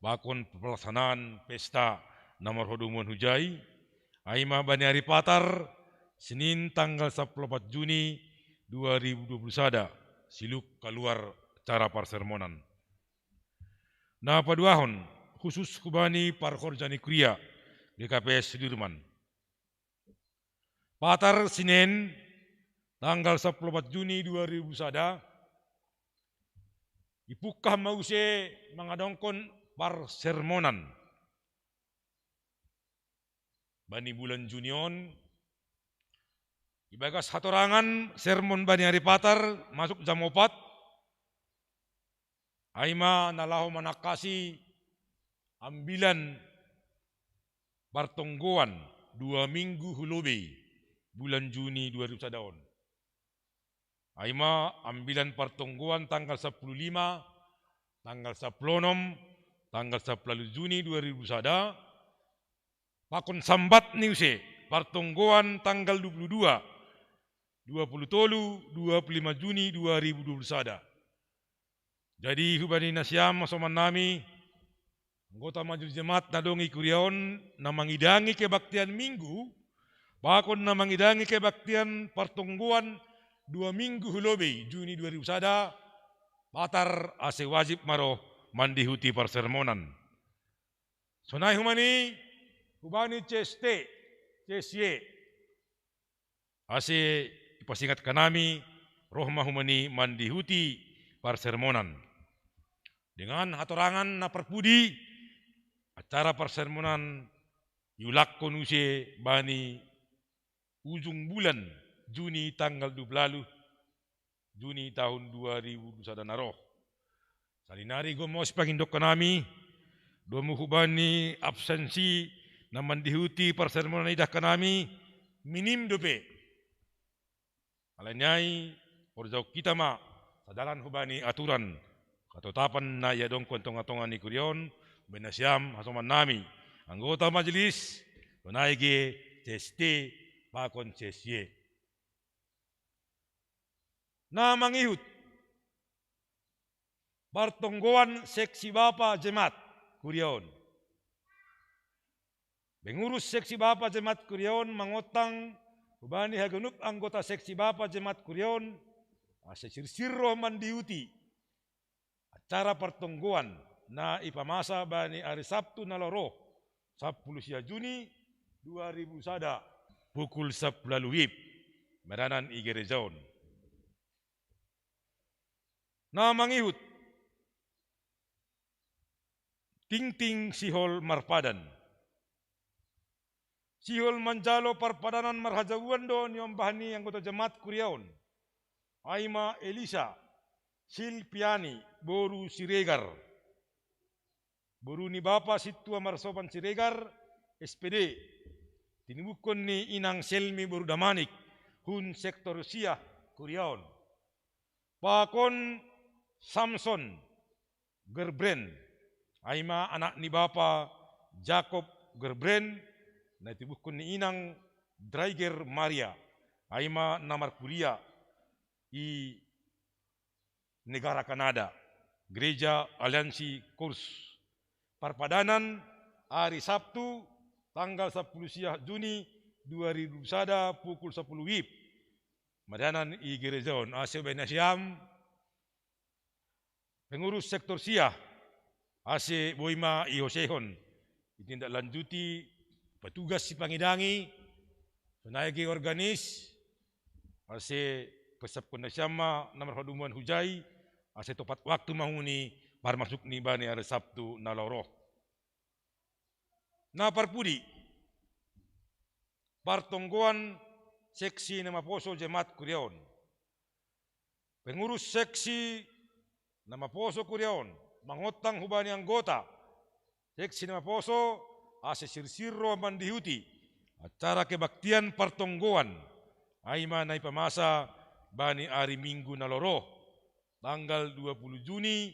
bakon pelaksanaan pesta nomor hodumun hujai aima bani hari patar Senin tanggal 14 Juni 2021 siluk keluar cara parsermonan na paduahon khusus kubani parkorjani kriya GKPS Sudirman Patar Senin tanggal 14 Juni 2021 ipukah mause mengadongkon parsermonan bani bulan Junion ibagas hatorangan sermon bani hari patar masuk jam 4 aima nalahu manakasi ambilan pertonggoan 2 minggu hulubi bulan Juni 2021. Aima ambilan pertonggoan tanggal 15, tanggal 16, tanggal 10 Juni 2021. Pakon sambat niuse pertonggoan tanggal 22, 23, 25 Juni 2021. Jadi hubani nasyam masoman nami anggota majelis jemaat nadongi kuriaon na mangidangi kebaktian minggu bakon na mangidangi kebaktian pertonggoan 2 minggu hulobe Juni 2021 patar ase wajib maro mandihuti parsermonan. Sonai humani hubani CST, CSY ase ipasingat kanami rohma humani mandihuti parsermonan. Dengan hatorangan na perpudi acara parsermonan yulakon use bani ujung bulan Juni tanggal 12 Juni tahun 2021 naroh. Salinari gomos pangindok kanami domu hubani absensi na mandihuti parsermonan idah kanami minim dope. Alanyai porjau kita ma sadalan hubani aturan katotapan na yadong kontong-atongan ni kurion benasyam hasoman nami anggota majelis penaigi CST pakon CSY na mangihut pertonggoan seksi bapa jemaat kurion pengurus seksi bapa jemaat kurion mangotang hubani hagenup anggota seksi bapa jemaat kurion asesir-sirro mandiuti acara pertonggoan na ipamasa bani hari Sabtu naloro 10 Juni 2021 pukul 10 WIB Meranan Igerejaon na mangihut ting-ting sihol marpadan sihol manjalo parpadanan marhajawan do nyombahani anggota jemaat kuriaon Aima Elisa Silpiani Boru Siregar Boru ni Bapa Situa Marsopan Siregar SPD tinibukon ni Inang Selmi Boru Damanik Hun Sektor Rusia Kuriaon Pakon Samson Gerbren Aima anak ni Bapa Jacob Gerbren na tinibukon ni Inang Dreiger Maria Aima namar kuliah di negara Kanada, Gereja Aliansi Kurs. Parpadanan hari Sabtu tanggal 10 Juni 2021 pukul 10 WIB. Madanan i Gerejaon Ase Benasyam pengurus sektor Sia Ase Boima i Hosehon ditindaklanjuti petugas si pangidangi penaigi organis Ase pesap kondasyama nomor hodumuan hujai ase tepat waktu mahuni parmasuk ni bani hari Sabtu na loroh. Na parpudi partonggoan seksi nama poso Jemaat Kuriaon. Pengurus seksi nama poso Kuriaon mangotang hubani anggota seksi nama poso ase sirsiro mandihuti acara kebaktian partonggoan aima nai pamasa bani hari Minggu na loroh tanggal 20 Juni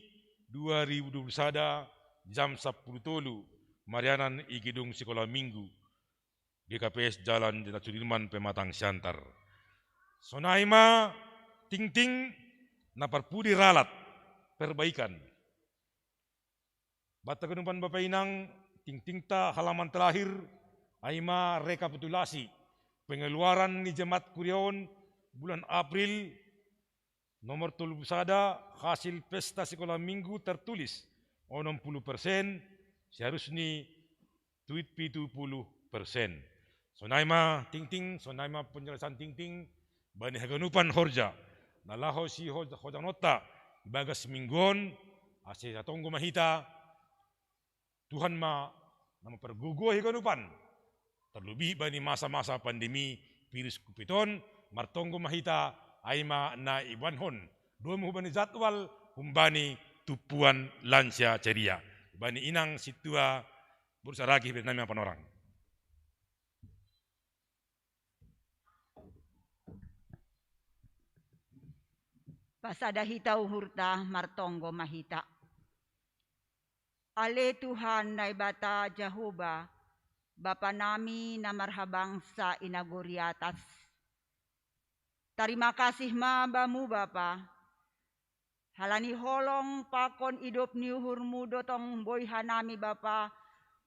2021 jam 10 tolu Marianan i Gedung Sekolah Minggu GKPS Jalan Jenderal Sudirman Pematang Siantar. Sonaima ting-ting na parpudi ralat perbaikan. Bata kenupan Bapak Inang ting-ting ta halaman terakhir aima rekapitulasi pengeluaran ni Jemaat Kuriaon bulan April nomor 31 hasil pesta sekolah minggu tertulis 60%, seharusnya tweet 70%. Sonaima ting-ting, sonaima penjelasan ting-ting, bani haganupan horja, nalaho si hoja nota, bagas minggon, ase satonggo mahita, Tuhan ma nama pergugo haganupan, terlebih bani masa-masa pandemi virus kupiton, martonggo mahita, aima na ibanhon, dua bani jadwal, humbani tupuan lansia ceria, bani inang situa bersaragi bernama panorang. Pasada hita uhurta martonggo mahita. Ale Tuhan na ibata Jehovah, Bapa nami na marhabang sa inaguriatas. Terima kasih mabamu Bapa. Halani holong pakon idop ni uhurmu dotong boyha nami Bapa.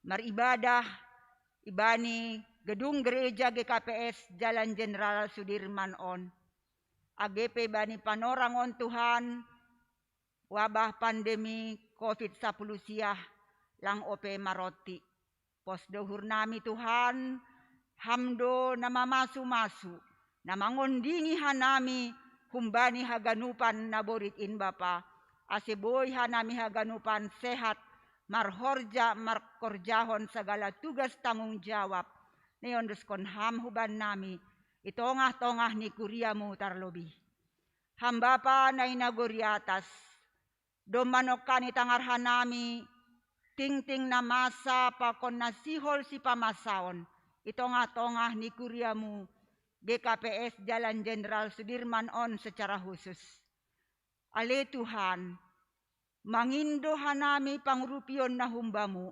Maribadah ibani gedung gereja GKPS Jalan Jenderal Sudirman on. AGP bani panorangon Tuhan wabah pandemi COVID-19 siah lang ope maroti. Posdohur nami Tuhan hamdo nama masu-masu nama ngondingi hanami humbani haganupan naboritin Bapa. Aseboy hanami haganupan sehat marhorja markorjahon segala tugas tanggung jawab. Neon deskon ham huban nami. Itongah-tongah ni kuriamu tarlobi. Hamba pa na inaguriatas. Domanokan itangarhan nami. Ting-ting na masa pakon nasihol si pamasaon. Itongah-tongah ni kuriamu. GKPS Jalan Jenderal Sudirman on secara khusus. Ale Tuhan. Mangindohan nami pangrupion na humbamu.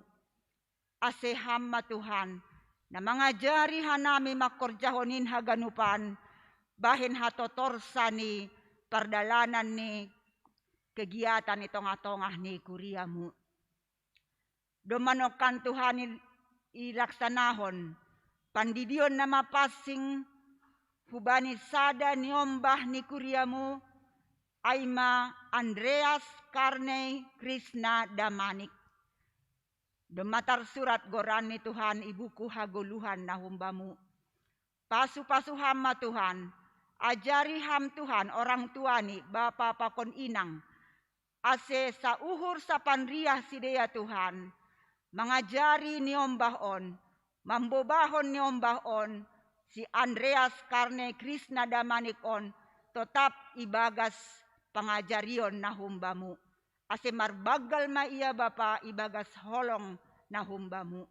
Ase hamma Tuhan. Na mangajari hanami makorjahonin haganupan bahin hatotorsa ni pardalanan ni kegiatan itong-atongah ni kuriamu. Domanokan Tuhan ilaksanahon pandidion na mapasing hubani sada niombah ni kuriamu Aima Andreas Karney Krishna Damanik. Dematar surat goran ni Tuhan ibuku haguluhan na humbamu. Pasu-pasu hama Tuhan. Ajari ham Tuhan orang tua ni Bapa pakon inang. Ase sa uhur sa panriah sidea Tuhan. Mangajari ni ombahon. Mambobahon ni ombahon. Si Andreas Karne Krishna Damanikon. Tetap ibagas pangajarion na humbamu. Ase marbagal ma iya Bapa ibagas holong na humbamu.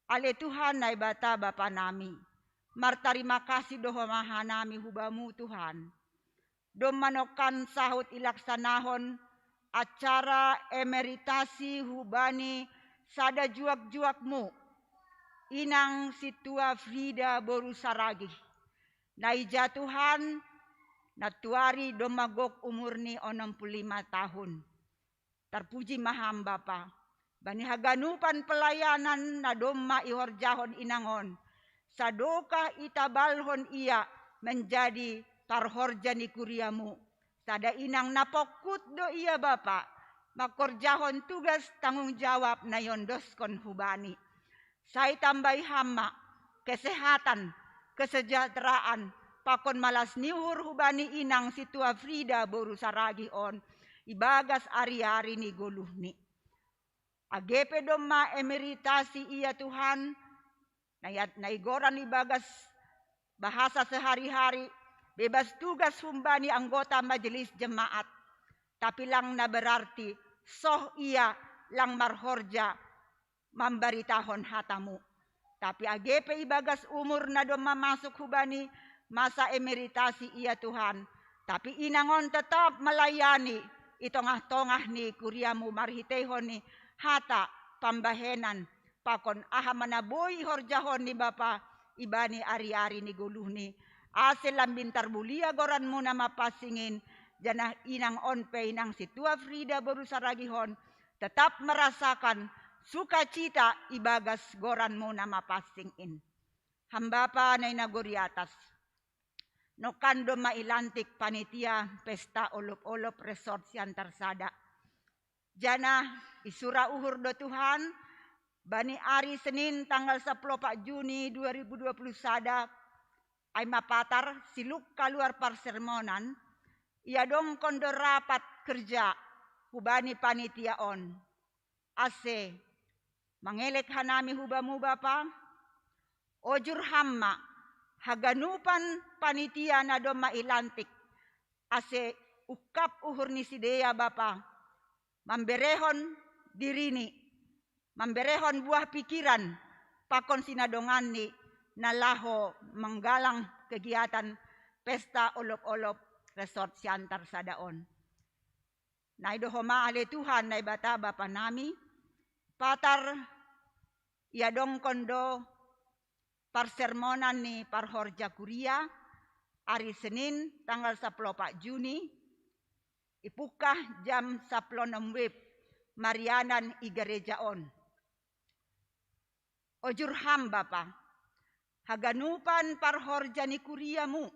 Ale Tuhan na ibata Bapa nami. Martarima kasih doho maha nami hubamu Tuhan. Domanokan sahut ilaksanahon acara emeritasi hubani sada juak-juakmu. Inang situa Frida Borusaragi. Naija Tuhan natuari domagok umurni 65 tahun. Terpuji maham Bapa. Bani haganupan pelayanan na domma ihorjahon inangon. Sadoka itabalhon ia menjadi tarhorja ni kuriamu. Sada inang napokut do ia Bapa. Makorjahon tugas tanggung jawab na yondoskon hubani. Saya tambahi hama, kesehatan, kesejahteraan, pakon malas niur hubani inang situa Frida Borusaragi on. ibagas ari-ari ni guluhni. Agepe doma emeritasi iya Tuhan, naigoran ibagas bahasa sehari-hari, bebas tugas humbani anggota majelis jemaat. Tapi lang na berarti, soh iya lang marhorja memberitahon hatamu. Tapi agepe ibagas umur na doma masuk hubani masa emeritasi iya Tuhan. Tapi inangon tetap melayani itongah-tongah ni kuriamu marhitehon ni hata pambahenan pakon aha manaboy horjahon ni Bapa ibani ari-ari ni guluhni. Ase lambin tarbulia goran mo na mapasingin janah inang onpe inang situa Frida baru saragihon tetap merasakan sukacita ibagas goran mo na mapasingin. Hamba pa na inaguriatas. No kando mailantik panitia pesta olop-olop resort Siantar Sada. Jana isura uhur do Tuhan bani ari Senin tanggal 10 Juni 2020 sada ay mapatar siluk kaluar parsermonan ia dong kondo rapat kerja hubani panitia on. Ase mangelek hanami hubamu Bapa ojur hamma haganupan panitia na do mailantik ase ukap uhur ni sidea Bapa mamberehon dirini mamberehon buah pikiran pakon sinadongan ni nalaho menggalang kegiatan pesta olop-olop resort Siantar Sadaon. Naidohoma ale Tuhan nai bata Bapa nami patar iadong kondo parsermonan ni parhorja kuria hari Senin tanggal 10 Juni ipukah jam 10 wib Marianan Igarejaon. Ojur ham Bapa haganupan parhorja ni kuriamu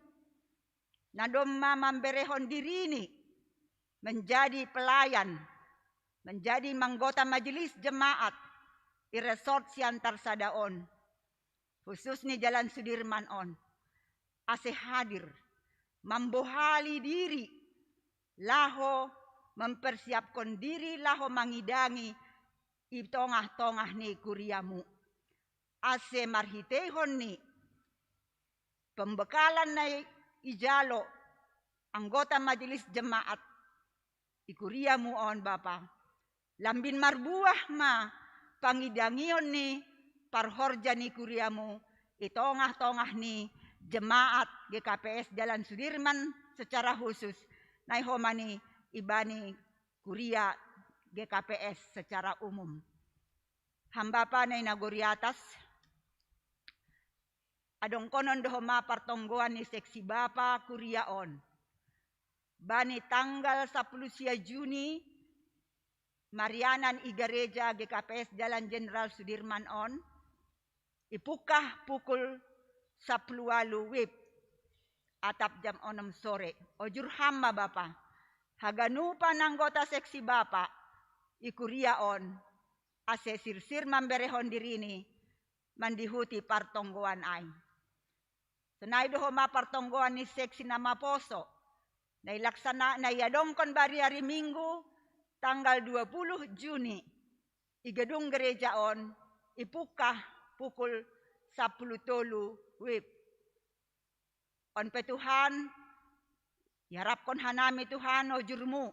nadomma mamberehon dirini menjadi pelayan menjadi manggota majelis jemaat di resort Siantar Sadaon khusus ni Jalan Sudirman on ase hadir mambohali diri laho mempersiapkan diri laho mangidangi itongah-tongah ni kuriamu ase marhitehon ni pembekalan na ijalo anggota majelis jemaat ikuriamu on Bapa lambin marbuah ma pangidangion ni parhorja ni kuriamu itongah-tongah ni jemaat GKPS Jalan Sudirman secara khusus naihomani ibani kuria GKPS secara umum. Hamba pa na inaguriatas adong konon dohoma partonggoan ni seksi Bapa kuriaon bani tanggal 10 Juni Marianan Igareja GKPS Jalan Jenderal Sudirman on ipukah pukul 10 wib atap jam 6 sore. Ojur hamma Bapa haganupan anggota seksi Bapa ikuriaon ase sirsir mamberehon dirini mandihuti partonggoan ay. Senay dohoma partonggoan ni seksi nama poso nailaksana naiyadongkon bari hari Minggu tanggal 20 Juni i Gedung Gereja on ipukah pukul 10 wib. On petuhan iharapkon hanami Tuhan ojurmu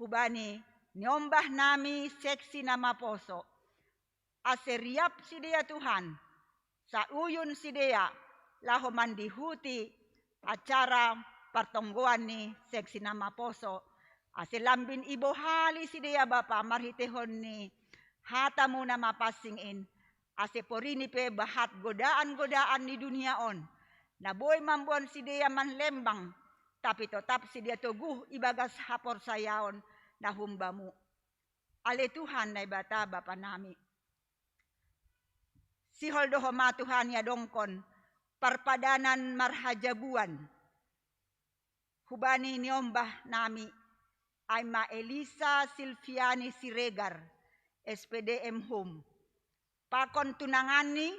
hubani nyombah nami seksi nama poso ase riap sidea Tuhan sa uyun sidea laho mandihuti acara partonggoan ni seksi nama poso ase lambin ibo hali sidea Bapa marhitehon ni hatamu na mapasingin ase porini pe bahat godaan-godaan ni dunia on na boy mambuan sidea man lembang tapi tetap sidea toguh ibagas hapor sayaon na humbamu. Ale Tuhan na ibata Bapa nami. Sihol dohoma Tuhan ya dongkon parpadanan marhajabuan. Hubani niombah nami ay ma Elisa Silviani Siregar SPDM Home. Pakon tunangani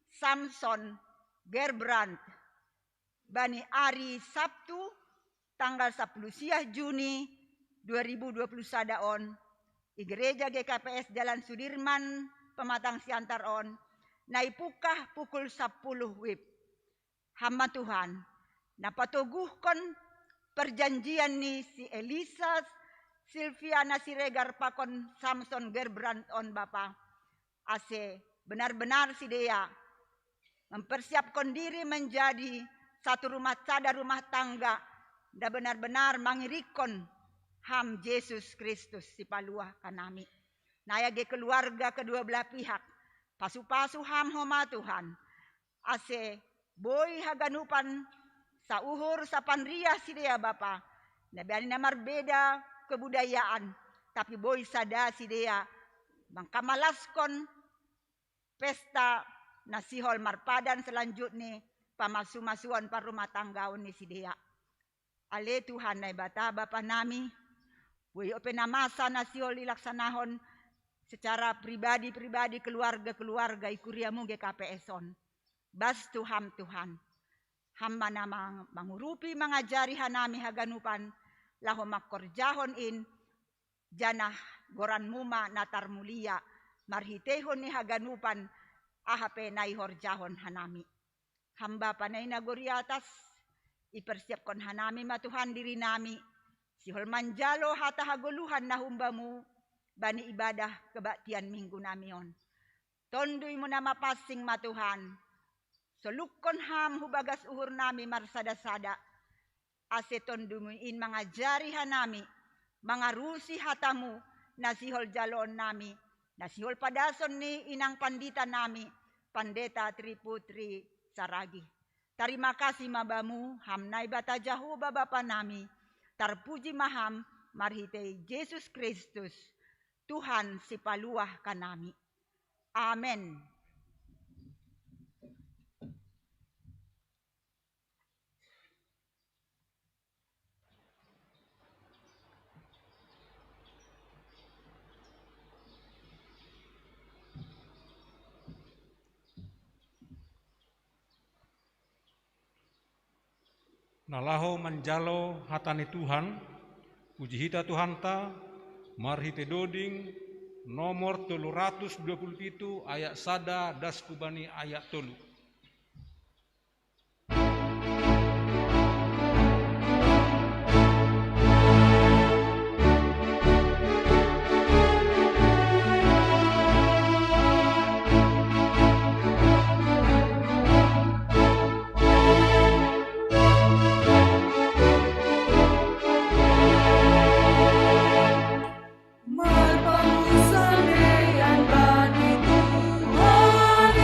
Samson Gerbrand bani ari Sabtu tanggal 10 Juni 2020 sadaon, i gereja GKPS Jalan Sudirman, Pematang Siantar on, naipukah pukul 10 WIB. Hamba Tuhan, napatuguhkon perjanjian ni si Elisa Silviana Siregar pakon Samson Gerbrand on Bapa. Ase benar-benar si Dea mempersiapkan diri menjadi satu rumah tangga dan benar-benar mangirikon ham Yesus Kristus si paluah kanami. Nayage keluarga kedua belah pihak pasu-pasu ham homa Tuhan. Ase boy haganupan sa uhur sa panria si Dea Bapa. Nabiani namar beda kebudayaan, tapi boy sada si Dea mangkamalaskon pesta nasihol marpadan selanjutnya pamasu-masuan par rumah tanggaon ni si Dea. Ale Tuhan na bata Bapa nami, boy openamasa nasihol ilaksanahon secara pribadi-pribadi keluarga-keluarga ikuriamu GKPS-on. Bas Tuhan Tuhan. Hamba namang mangurupi mangajari hanami haganupan laho makorjahon in janah goran muma natar mulia marhitehon ni haganupan ahape naihorjahon hanami. Hamba panay nagori atas ipersiapkan hanami matuhan diri nami sihol manjalo hata haguluhan na humbamu bani ibadah kebaktian minggu namion. Tonduy mo na mapasing matuhan. Solukon ham hubagas uhur nami marsada-sada. Ase tondumuin mangajari hanami, mangarusi hatamu, nasihol jalon nami, nasihol padason ni inang pandita nami, Pandeta Triputri Saragi. Terima kasih mabamu, hamnai bata Jahoba Bapa nami, tarpuji maham, marhitei Yesus Kristus, Tuhan si paluah kanami. Amen. Nalaho manjalo hatani Tuhan, puji hita Tuhan ta, marhite doding, nomor 327 ayat sada das kubani ayat 3. Marpamusan yang bani Tuhan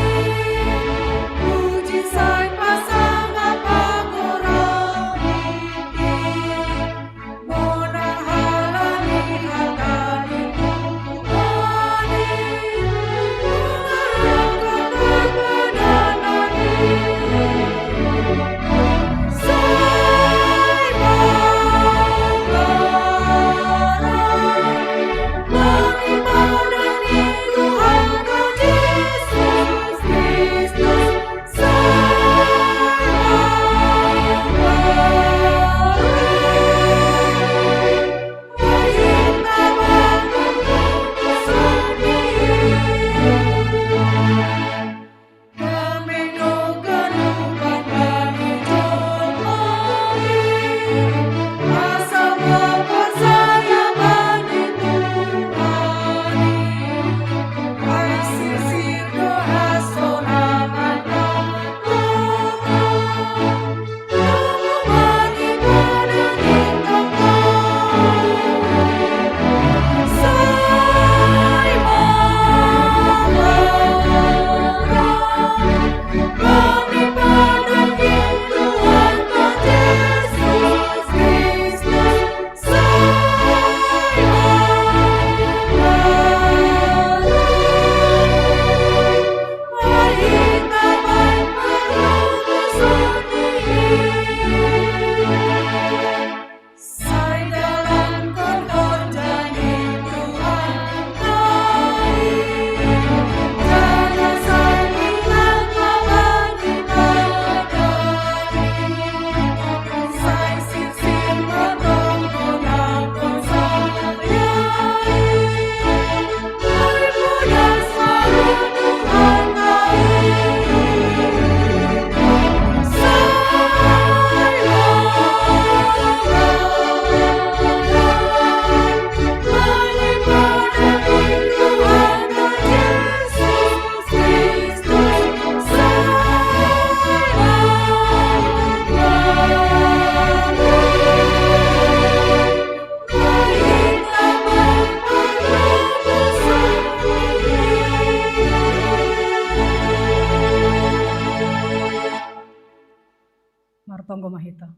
Martonggo mahita.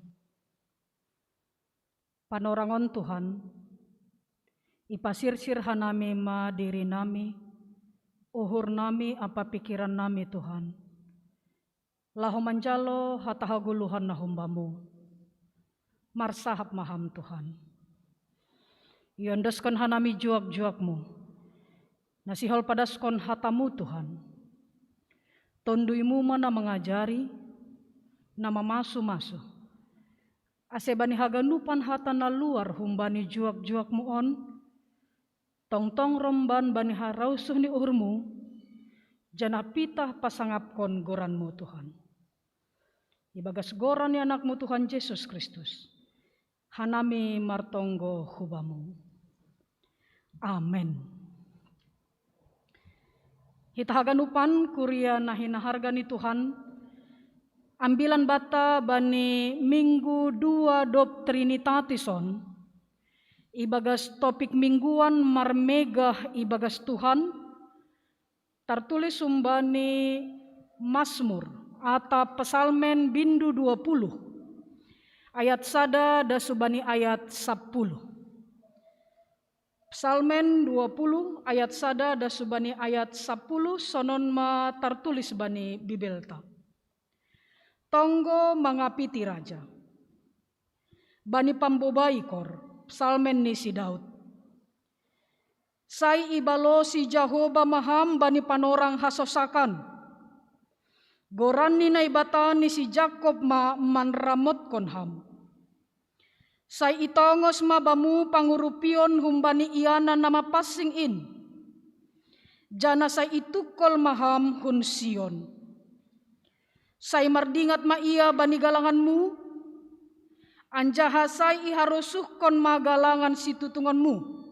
Panorangon Tuhan, ipasirsir hanami ma diri nami, uhur nami apa pikiran nami Tuhan. Lahu manjalo hatahaguluhan na humbamu, marsahap maham Tuhan. Yondeskon hanami juak-juakmu, nasihol padaskon hatamu Tuhan. Tonduimu mana mengajari, nama masu-masu. Asebani haganupan hata na luar humbani juak-juakmu on, tong-tong romban bani harausuh ni uhurmu, jana pitah pasangapkon goranmu Tuhan. Ibagas goran ni anakmu Tuhan Yesus Kristus, hanami martonggo hubamu. Amen. Hitahaganupan kuria nahinaharga ni Tuhan, ambilan bata bani minggu 2 Trinitatis-on, ibagas topik mingguan marmegah ibagas Tuhan, tertulis sumbani Mazmur atau Pesalmen bindu 20, ayat 1 dan subani ayat 10. Psalmen 20 ayat 1 dan subani ayat 10 sonon ma tertulis bani bibelta. Tonggo mangapiti raja. Bani pambobaikor, psalmen ni si Daud. Sai ibalo si Jehovah maham bani panorang hasosakan. Goran ni naibata ni si Jacob ma manramot konham. Sai itongos mabamu pangurupion humbani iana nama passing in. Jana sai itukol maham hun Sion. Sai mardingat ma ia bani galanganmu. Anjaha sai iharusuhkon ma galangan si tutunganmu.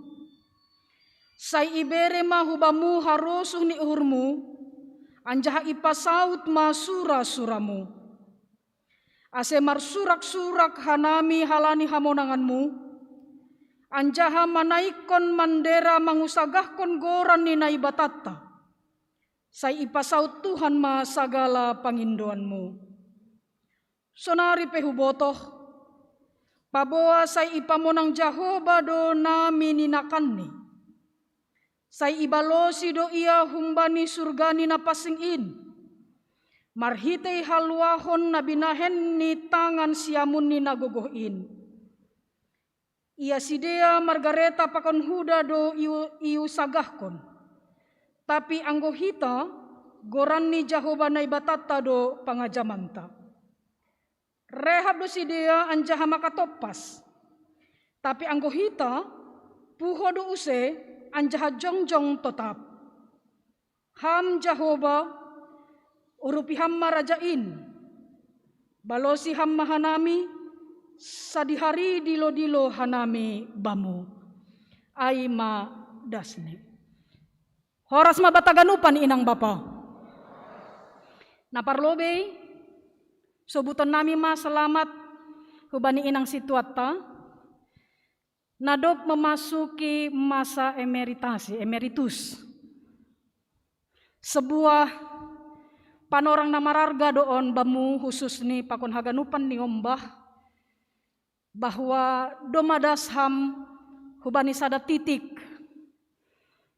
Sai ibere ma hubamu harusuh ni uhurmu. Anjaha ipasaut ma sura-suramu. Ase marsurak-surak hanami halani hamonanganmu. Anjaha manaikon mandera mangusagahkon goran ni naibatatta. Sai ipasaut Tuhan ma sagala pangindoanmu. Sonari pehubotoh. Paboa sai ipamonang Jehovah do nami ninakanni. Sai ibalosi do ia humbani surgani na passing in. Marhitei halwahon na binahen ni tangan siamun ni nagogohin. Ia sidea Margareta pakon huda do iu sagahkon. Tapi anggohita goran ni Jehovah na ibatata do pangajamanta. Rehab do sidea anjaha makatopas. Tapi anggohita puho do use anjaha jongjong tetap. Ham Jehovah urupi hamma rajain. Balosi hamma hanami sadihari dilo-dilo hanami bamu. Aima dasne. Horas mabataganupan inang bapa. Naparlobe sobuton nami ma selamat hubani inang situata. Nadop memasuki masa emeritus. Sebuah panorang namararga doon bamu khusus ni pakon haganupan ni ombah bahwa domadas ham hubani sada titik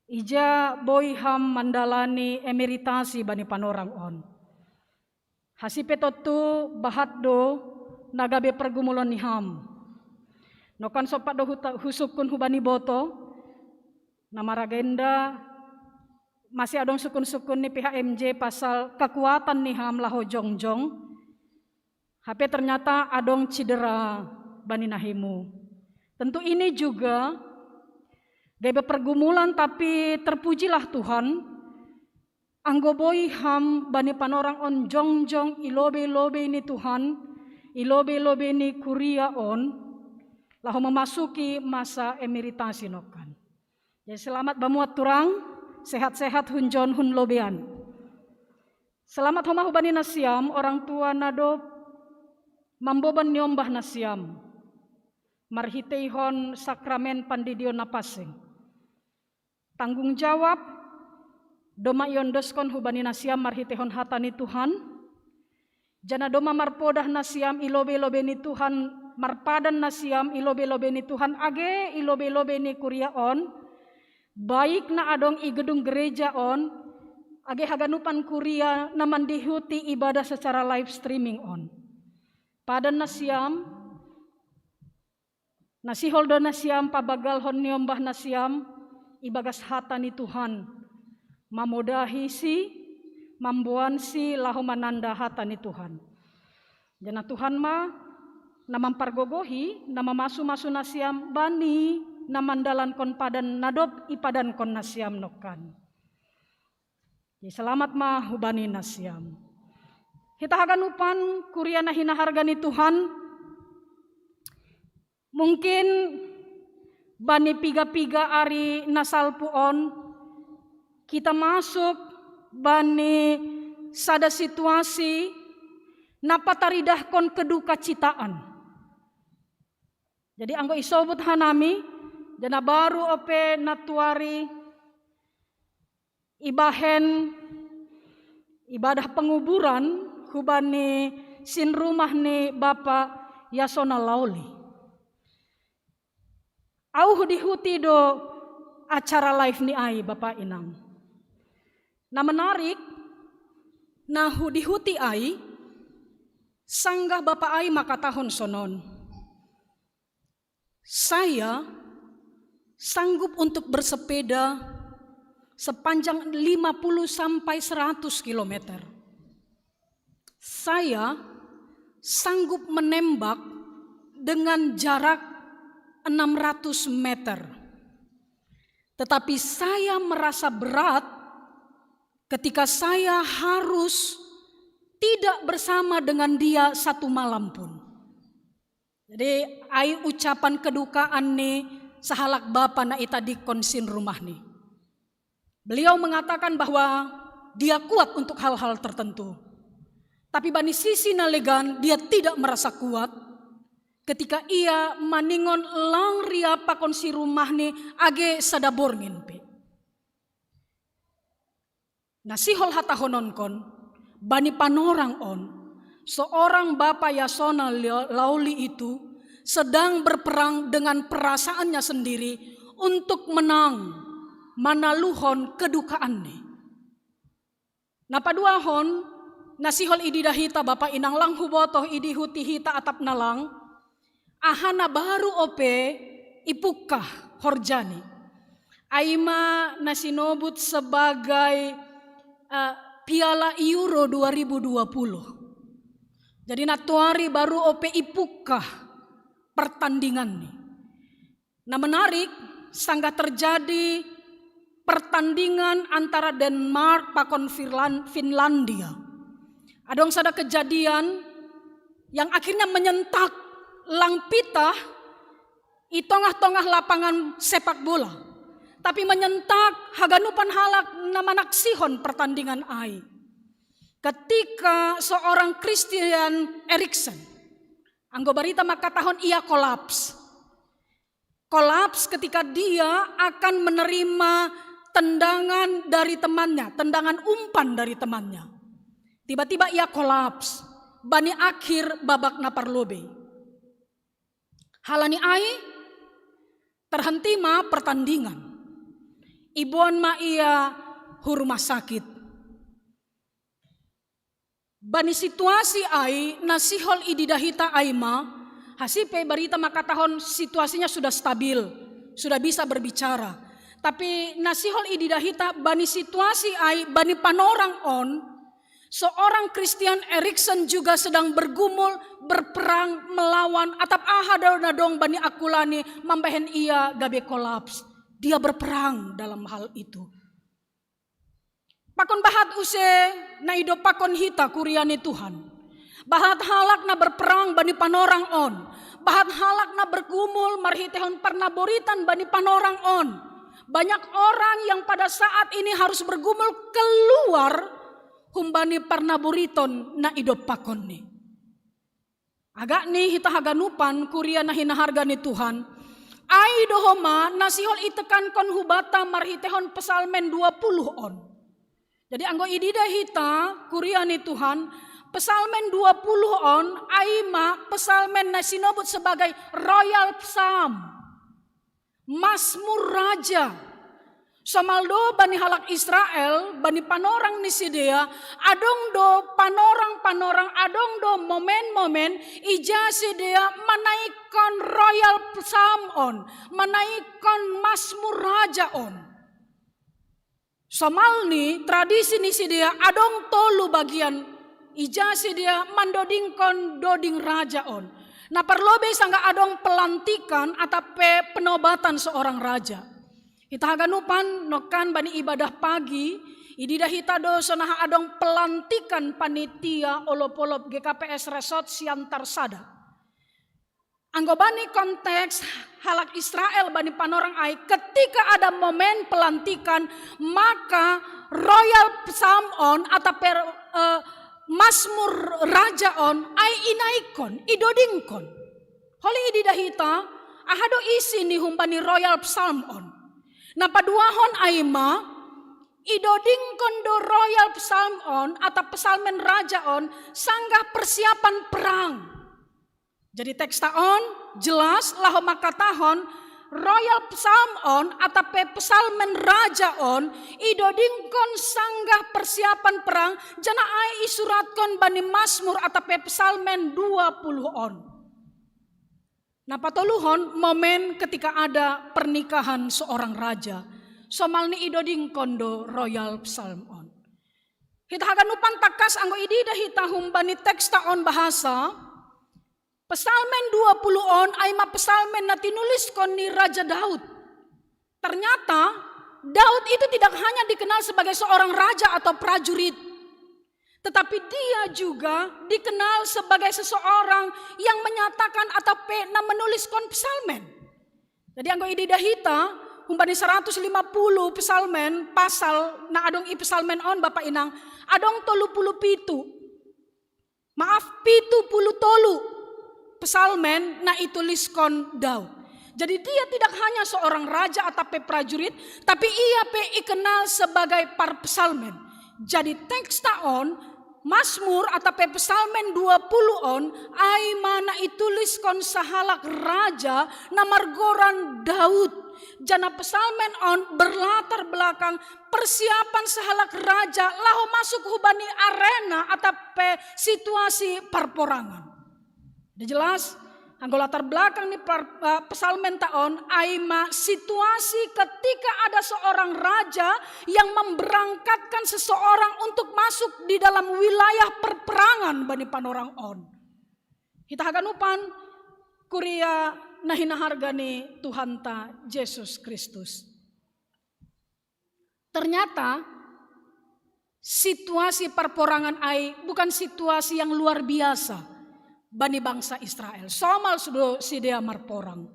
ija boy ham mandalani emeritasi bani panorang on. Hasipetotu bahat do nagabe pergumulan ni ham. Nokan sopat do husukun hubani boto namaragenda masih adong sukun-sukun ni pihak MJ pasal kekuatan ni ham laho jongjong. HP ternyata adong cedera bani nahimu. Tentu ini juga gaya pergumulan tapi terpujilah Tuhan. Anggoboi ham bani panorang on jongjong ilobe-lobe ini Tuhan. Ilobe-lobe ini kuria on. Laho memasuki masa emeritasi nokan. Jadi selamat bamuat turang, sehat-sehat hunjon hun lobean. Selamat homa hubani nasiam, orang tua nado mamboban nyombah nasiam. Marhiteihon sakramen pandidion napasing. Tanggung jawab doma iondeskon hubani nasiam marhiteihon hatani Tuhan. Jana doma marpodah nasiam ilobe-lobe ni Tuhan, marpadan nasiam ilobe-lobe ni Tuhan age ilobe-lobe ni kuria on, baik na adong i gedung gereja on, age haganupan kuria na mandihuti ibadah secara live streaming on. Padan nasiam, nasihol do nasiam pabagal hon niombah nasiam, ibagas hata ni Tuhan, mamodahi si, mambuan si lahu mananda hata ni Tuhan. Jana Tuhan ma namampargogohi nama masu-masu nasiam bani namandalan kon padan nadop ipadan kon nasiam nokan. Jadi selamat ma hubani nasiam. Kita haganupan kuria na hinaharga ni Tuhan. Mungkin bani piga-piga ari nasalpuon kita masuk bani sada situasi napataridah kon keduka citaan. Jadi anggo isobut hanami jana baru ope natuari ibahen ibadah penguburan hubani sin rumah ni Bapak Yasona Lauli. Au dihuti do acara live ni ai Bapak Inang. Nah menarik, nah dihuti ai, sanggah Bapak ai maka tahun sonon. Saya sanggup untuk bersepeda sepanjang 50 sampai 100 kilometer. Saya sanggup menembak dengan jarak 600 meter. Tetapi saya merasa berat ketika saya harus tidak bersama dengan dia satu malam pun. Jadi ai ucapan kedukaan nih sahalak bapa na ita di konsin rumah nih. Beliau mengatakan bahwa dia kuat untuk hal-hal tertentu. Tapi bani sisi nalegan dia tidak merasa kuat ketika ia maningon lang ria pakon si rumah nih age sadaborngin pe. Nasihol hatahonon kon bani panorang on seorang Bapak Yasona Lauli itu sedang berperang dengan perasaannya sendiri untuk menang manaluhon kedukaannya. Napa dua hon nasihol ididahita Bapak Inang lang hubotoh idihuti hita atap nalang ahana baru ope ipukah horjani. Aima nasinobut sebagai Piala Euro 2020. Jadi natuari baru ope ipukah pertandingan nih. Nah menarik, sanggah terjadi pertandingan antara Denmark pakon Finlandia. Adong sada kejadian yang akhirnya menyentak langpitah i tongah-tongah lapangan sepak bola. Tapi menyentak haganupan halak namanaksihon pertandingan ai. Ketika seorang Christian Eriksen, anggo barita maka tahun ia kolaps. Kolaps ketika dia akan menerima tendangan dari temannya, tendangan umpan dari temannya. Tiba-tiba ia kolaps, bani akhir babak naparlobe. Halani ai terhenti ma pertandingan. Ibuan ma ia rumah sakit. Bani situasi ai nasihol ididahita aima hasipe barita maka tahun situasinya sudah stabil, sudah bisa berbicara. Tapi nasihol ididahita bani situasi ai bani panorang on seorang Christian Eriksen juga sedang bergumul berperang melawan atap ahadong bani akulani mambehen ia gabe kolaps. Dia berperang dalam hal itu. Pakon bahat use na ido pakon hita kuriani Tuhan. Bahat halak na berperang bani panorang on. Bahat halak na bergumul marhitehon parnaboritan bani panorang on. Banyak orang yang pada saat ini harus bergumul keluar humbani parnaboriton na ido pakon ni. Agak nih hita haganupan kuriana hinaharga ni Tuhan. Ai dohoma nasihol itekan kon hubata marhitehon pesalmen 20 on. Jadi anggo idida hita kuriani Tuhan Pesalmen 20 on aima pesalmen na sinobut sebagai royal psalm. Mazmur raja. Samaldo bani halak Israel, bani panorang ni sidea, adong do panorang adong do momen-momen ija sidea menaikkan royal psalm on, menaikkan Mazmur raja on. Samalni tradisi ni sidea adong tolu bagian ija sidea mandodingkon doding raja on. Nah perlobe sangga adong pelantikan atau penobatan seorang raja. Kita haganupan nokan bani ibadah pagi, idida hita do sonah adong pelantikan panitia olop-olop GKPS Resort Siantar Sada. Anggo bani konteks halak Israel bani panorang ai ketika ada momen pelantikan maka royal psalm on atau Mazmur raja on ai inaikon idodingkon. Holi idida hita ahado isi ni humbani royal psalm on. Nah paduahon aima idodingkon do royal psalm on atau pesalmen raja on sanggah persiapan perang. Jadi teks taon jelas laho makatahon royal psalm on atau pesalmen raja on idodingkon sanggah persiapan perang jana ai isuratkon bani Mazmur atau pesalmen 20 on. Nah patoluhon momen ketika ada pernikahan seorang raja. Somalni idoding kondo royal psalm on. Hita haganupan takas anggo idida hita humbani teks taon bahasa. Pesalmen 20 on aima pesalmen na tinulis kon ni Raja Daud. Ternyata Daud itu tidak hanya dikenal sebagai seorang raja atau prajurit. Tetapi dia juga dikenal sebagai seseorang yang menyatakan atau menulis pesalmen. Jadi anggo idida hita umpani 150 pesalmen pasal na adong i pesalmen on Bapak Inang adong 37. Maaf 70 tolu pesalmen na ituliskon Daud. Jadi dia tidak hanya seorang raja atau prajurit tapi ia dikenal sebagai par pesalmen. Jadi teks taon Mazmur atau pesalmen 20 on ai mana ituliskon sahalak raja namargoran Daud. Jana pesalmen on berlatar belakang persiapan sahalak raja laho masuk hubani arena atau situasi perporangan. Udah jelas? Anggo latar belakang nih pesalmen taon aima situasi ketika ada seorang raja yang memberangkatkan seseorang untuk masuk di dalam wilayah perperangan bani panorang on. Kita haganupan kuria nahina hargani Tuhan ta Yesus Kristus. Ternyata situasi perperangan ai bukan situasi yang luar biasa. Bani bangsa Israel. Somal sudo sidea marporang.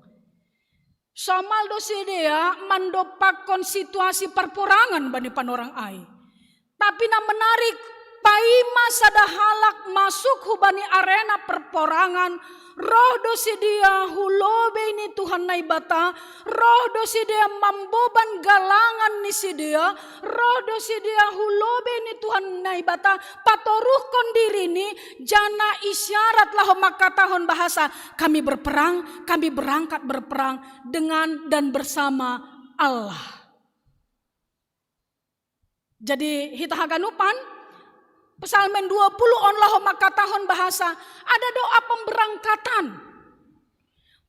Somal do sidea mandopakon situasi perporangan bani panorang ai. Tapi na menarik paima sadahalak masuk hubani arena perporangan. Roh do sidea hulobe ni Tuhan naibata. Roh do sidea mamboban galangan ni sidea. Roh do sidea hulobe ni Tuhan naibata. Patoruhkon diri ni jana isyarat lah makatahon bahasa. Kami berperang, kami berangkat berperang dengan dan bersama Allah. Jadi hita haganupan Pesalmen 20 on laho makatahon bahasa. Ada doa pemberangkatan.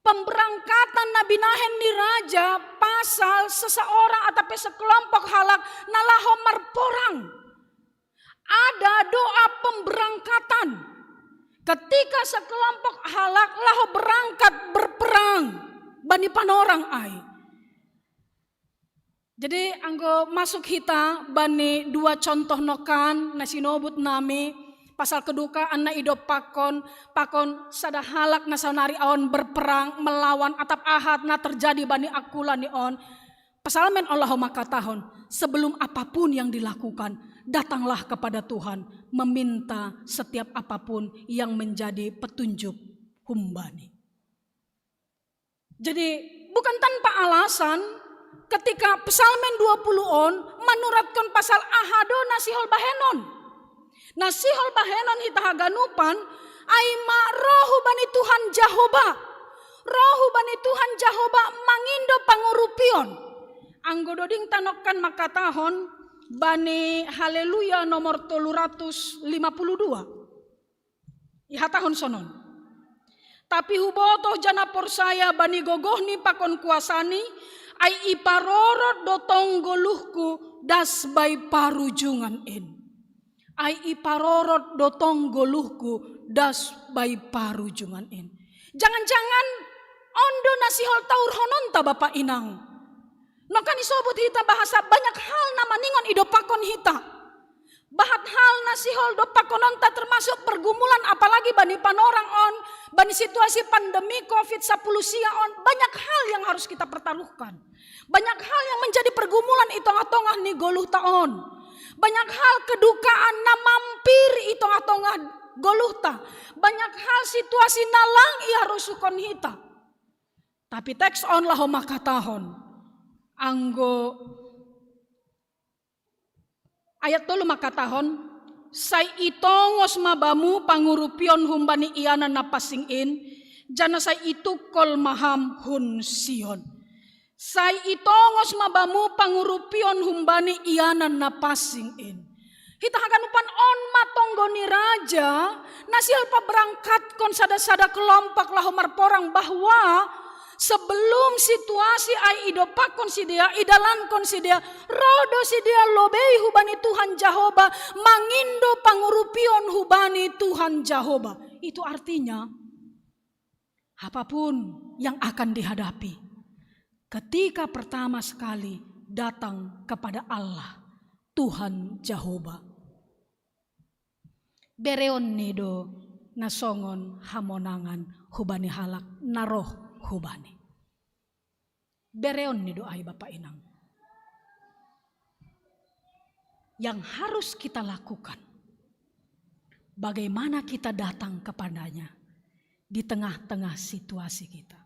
Pemberangkatan Nabi Nahen ni Raja pasal seseorang atau sekelompok halak nalaho marporang. Ada doa pemberangkatan. Ketika sekelompok halak laho berangkat berperang. Bani panorang ai. Jadi anggo masuk hita bani dua contoh nokan nasinobut nami pasal keduka anna idop pakon sadahalak nasanari aon berperang melawan atap ahad na terjadi bani akula ni on. Pesalmen Allahumma katahon sebelum apapun yang dilakukan datanglah kepada Tuhan meminta setiap apapun yang menjadi petunjuk humbani. Jadi bukan tanpa alasan ketika pesalmen 20 on menuratkan pasal ahado nasihol bahenon. Nasihol bahenon hita haganupan aima rohu bani Tuhan Jahoba. Rohu bani Tuhan Jahoba mangindo pangurupion. Anggo doding tanokkan makatahon bani haleluya nomor 352. Ihatahon sonon. Tapi hubotoh jana porsaya bani gogohni pakon kuasani ai iparorot dotong goluhku das bai parujungan en. Ai iparorot dotong goluhku das bai parujungan en. Jangan-jangan ondo nasihol taur hononta Bapak Inang. No kan isobut hita bahasa banyak hal nama ningon idopakon hita. Bahat hal nasihol dopakononta termasuk pergumulan apalagi bani panorang on, bani situasi pandemi COVID-19 on, banyak hal yang harus kita pertaruhkan. Banyak hal yang menjadi pergumulan itong-atongah ni goluh taon. Banyak hal kedukaan na mampir itong-atongah goluh ta. Banyak hal situasi nalang ia rusukon hita. Tapi teks on lah makatahon. Anggo ayat 3 makatahon say itongos mabamu pangurupion humbani iana napasingin jana say itukol maham hun Sion. Say itongos mabamu pangurupion humbani iana napasingin. Hita haganupan on matonggoni raja nasil pa berangkat kon sada-sada kelompok lahomar porang bahwa sebelum situasi ai idopak konsidia idalan konsidia rodo sidia lobei hubani Tuhan Jahoba mangindo pangurupion hubani Tuhan Jahoba. Itu artinya apapun yang akan dihadapi ketika pertama sekali datang kepada Allah Tuhan Jahoba. Bereon nedo nasongon hamonangan hubani halak naroh hubani. Bereon ni doai Bapak Inang. Yang harus kita lakukan, bagaimana kita datang kepadanya di tengah-tengah situasi kita.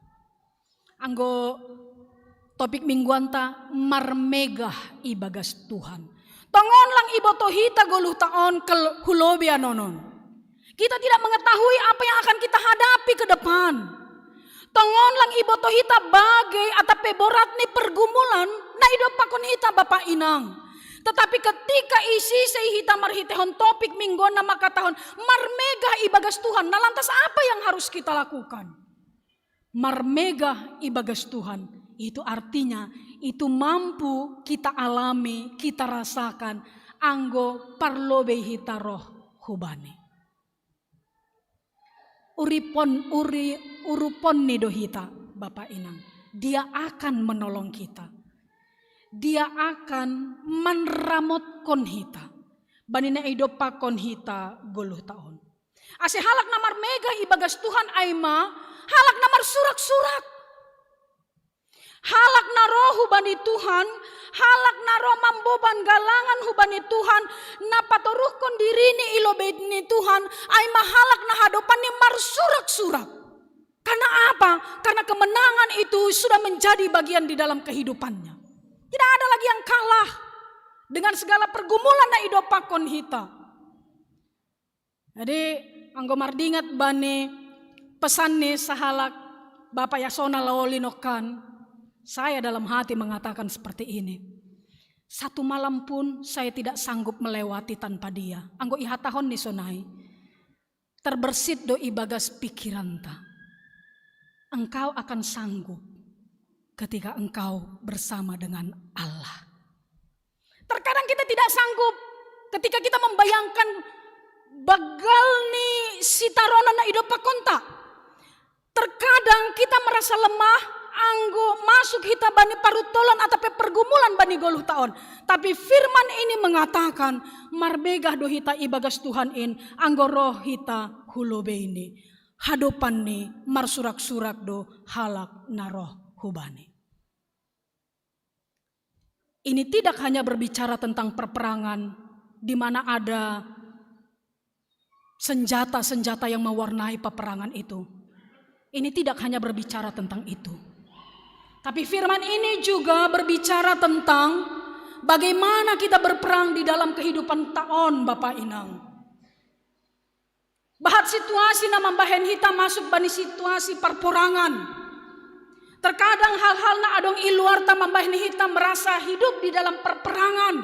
Anggo topik mingguan ta marmegah ibagas Tuhan. Tongon lang ibotohita goluh taon ke hulobia nonon. Kita tidak mengetahui apa yang akan kita hadapi ke depan. Tongon lang iboto hita bagai atape borat ni pergumulan na idopakon hita Bapak Inang. Tetapi ketika isi sei hita marhitehon topik mingguan na makatahon marmegah ibagas Tuhan. Nah lantas apa yang harus kita lakukan? Marmegah ibagas Tuhan itu artinya itu mampu kita alami, kita rasakan anggo parlobe hita roh hubani. Urupon nidohita Bapak Inang. Dia akan menolong kita. Dia akan menramotkan hita. Banina idopakon hita goluh taon. Ase halak namar mega ibagas Tuhan aima. Halak namar surak-surak. Halak naroh hubani Tuhan. Halak naroh mamboban galangan hubani Tuhan. Napatoruhkon diri ni ilobed ni Tuhan. Aima halak na hadopan ni mar surak-surak. Karena apa? Karena kemenangan itu sudah menjadi bagian di dalam kehidupannya. Tidak ada lagi yang kalah dengan segala pergumulan na idopakon hita. Jadi anggo mardingat bane pesan ni sahalak Bapak Yasona Lawolinokan. Saya dalam hati mengatakan seperti ini. Satu malam pun saya tidak sanggup melewati tanpa dia. Anggo ihatahon ni sonai. Terbersit do ibagas pikiran ta. Engkau akan sanggup ketika engkau bersama dengan Allah. Terkadang kita tidak sanggup ketika kita membayangkan bagal ni sitarona na idopakonta. Terkadang kita merasa lemah, anggo masuk hita bani parutolon atau pergumulan bani goluh taon. Tapi firman ini mengatakan marbegah do hita ibagas Tuhan in anggo roh hita hulobe ini. Hadopan ni marsurak-surak do halak naroh hubani. Ini tidak hanya berbicara tentang perperangan di mana ada senjata-senjata yang mewarnai peperangan itu. Ini tidak hanya berbicara tentang itu. Tapi firman ini juga berbicara tentang bagaimana kita berperang di dalam kehidupan taon Bapak Inang. Bahat situasi na mambahen hita masuk bani situasi perporangan. Terkadang hal-hal na adong iluar ta mambahen hita merasa hidup di dalam perperangan.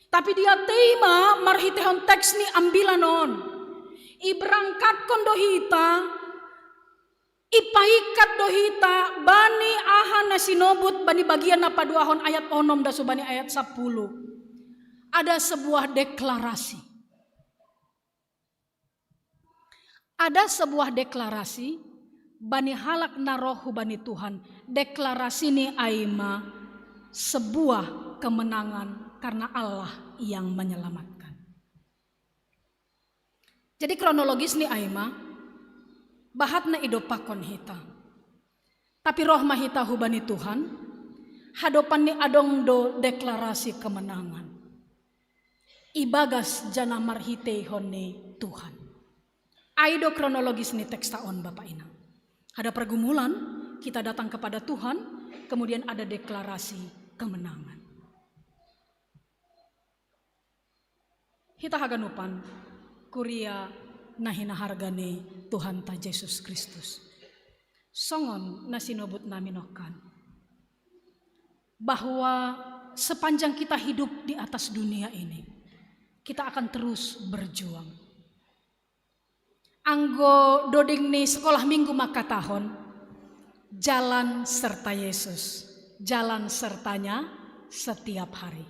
Tapi dia tema marhitehon teks ni ambilanon. Iberangkatkan dohita, ipaikat dohita, bani ahan na sinobut bani bagian na paduahon ayat 6 dasu bani ayat 10. Ada sebuah deklarasi. Ada sebuah deklarasi bani halak narohu bani Tuhan. Deklarasi ni aima sebuah kemenangan karena Allah yang menyelamatkan. Jadi kronologis ni aima bahat na idopakon hita. Tapi roh mahita hubani Tuhan hadopan ni adong do deklarasi kemenangan. Ibagas jana marhite hone Tuhan. Aido kronologis ni teks taon Bapak Inang. Ada pergumulan, kita datang kepada Tuhan, kemudian ada deklarasi kemenangan. Hita haganupan, kuria nahina hargane Tuhan ta Yesus Kristus. Songon na sinobut naminokan. Bahwa sepanjang kita hidup di atas dunia ini, kita akan terus berjuang. Anggo doding ni sekolah minggu maka tahun, jalan serta Yesus, jalan sertanya setiap hari.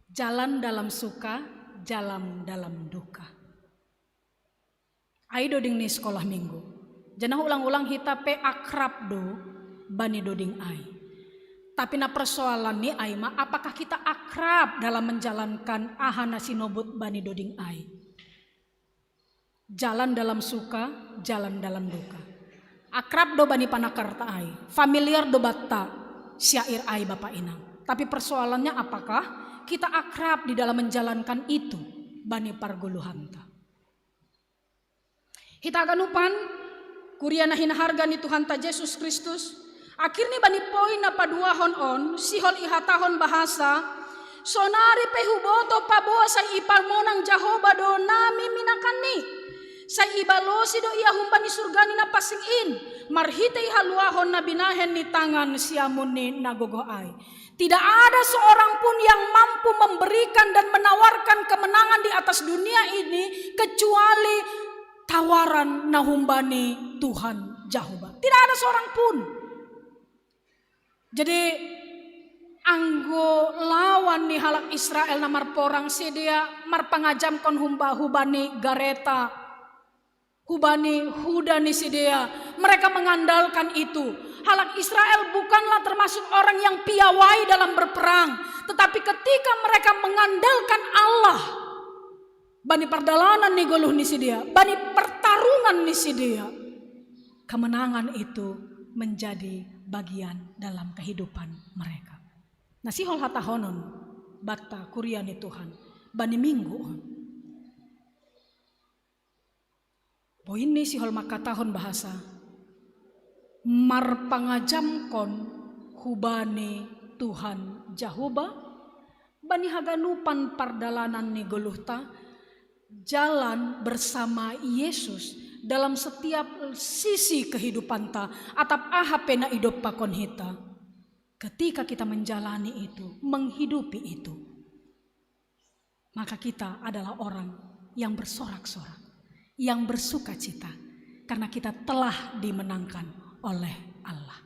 Jalan dalam suka, jalan dalam duka. Ai doding ni sekolah minggu. Jangan ulang-ulang hita pe akrab do bani doding ai. Tapi na persoalan ni ai ma, apakah kita akrab dalam menjalankan ahana sinobut bani doding ai? Jalan dalam suka, jalan dalam duka. Akrab do bani panakarta ai, familiar do batta syair ai Bapak Inang. Tapi persoalannya apakah kita akrab di dalam menjalankan itu bani parguluhanta. Hita ganupan kuriana hina harga ni Tuhan ta Yesus Kristus. Akhirnya bani poin na paduahon on sihol ihatahon bahasa sonari pehuboto paboa sa ipalmonang Jahoba do nami minakani. Sa ibalosi do iya humbani surgani na pasingin marhitei haluahon na binahen ni tangan siamun ni nagogoai. Tidak ada seorang pun yang mampu memberikan dan menawarkan kemenangan di atas dunia ini kecuali tawaran na humbani Tuhan Jahoba. Tidak ada seorang pun. Jadi anggo lawan ni halak Israel na marporang sedia marpangajam kon hubani gareta. Hubani hudani sidea, mereka mengandalkan itu. Halak Israel bukanlah termasuk orang yang piawai dalam berperang, tetapi ketika mereka mengandalkan Allah, bani perdalanan ni goluh ni sidea, bani pertarungan ni sidea, kemenangan itu menjadi bagian dalam kehidupan mereka. Nah sihol hatahonon batta kuriani Tuhan, bani minggu on. Poin ni sihol makatahon bahasa marpangajamkon hubani Tuhan Jahoba bani haganupan pardalanan ni goluhta jalan bersama Yesus dalam setiap sisi kehidupan ta atap ahape na idop pakon hita. Ketika kita menjalani itu, menghidupi itu, maka kita adalah orang yang bersorak-sorak, yang bersuka cita karena kita telah dimenangkan oleh Allah.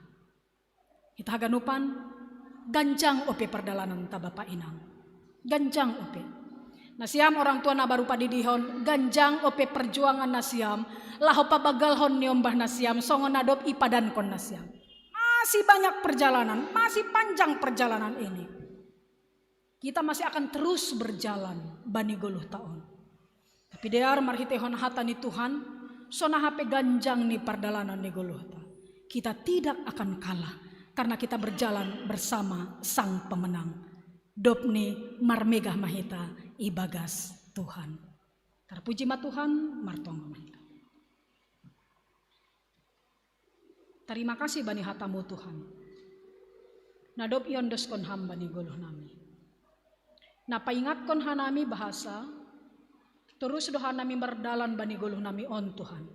Kita haganupan ganjang ope perdalanan ta Bapak Inang. Ganjang ope. Nasiam orang tua na baru padidihon ganjang ope perjuangan nasiam laho pabagalhon niombah nasiam songon adop ipadan kon nasiam. Masih banyak perjalanan, masih panjang perjalanan ini. Kita masih akan terus berjalan bani goluh taon. Tapi dear marhitehon hata ni Tuhan, sona hape ganjang ni perdalanan ni goluh ta. Kita tidak akan kalah karena kita berjalan bersama Sang Pemenang. Dopni marmegah mahita ibagas Tuhan. Terpuji ma Tuhan, martong mahita. Terima kasih bani hatamu Tuhan. Nadop yondos kon hamba ni goluh nami. Napaingat kon hanami bahasa Terus doa nami berdalan bani goluh nami on Tuhan.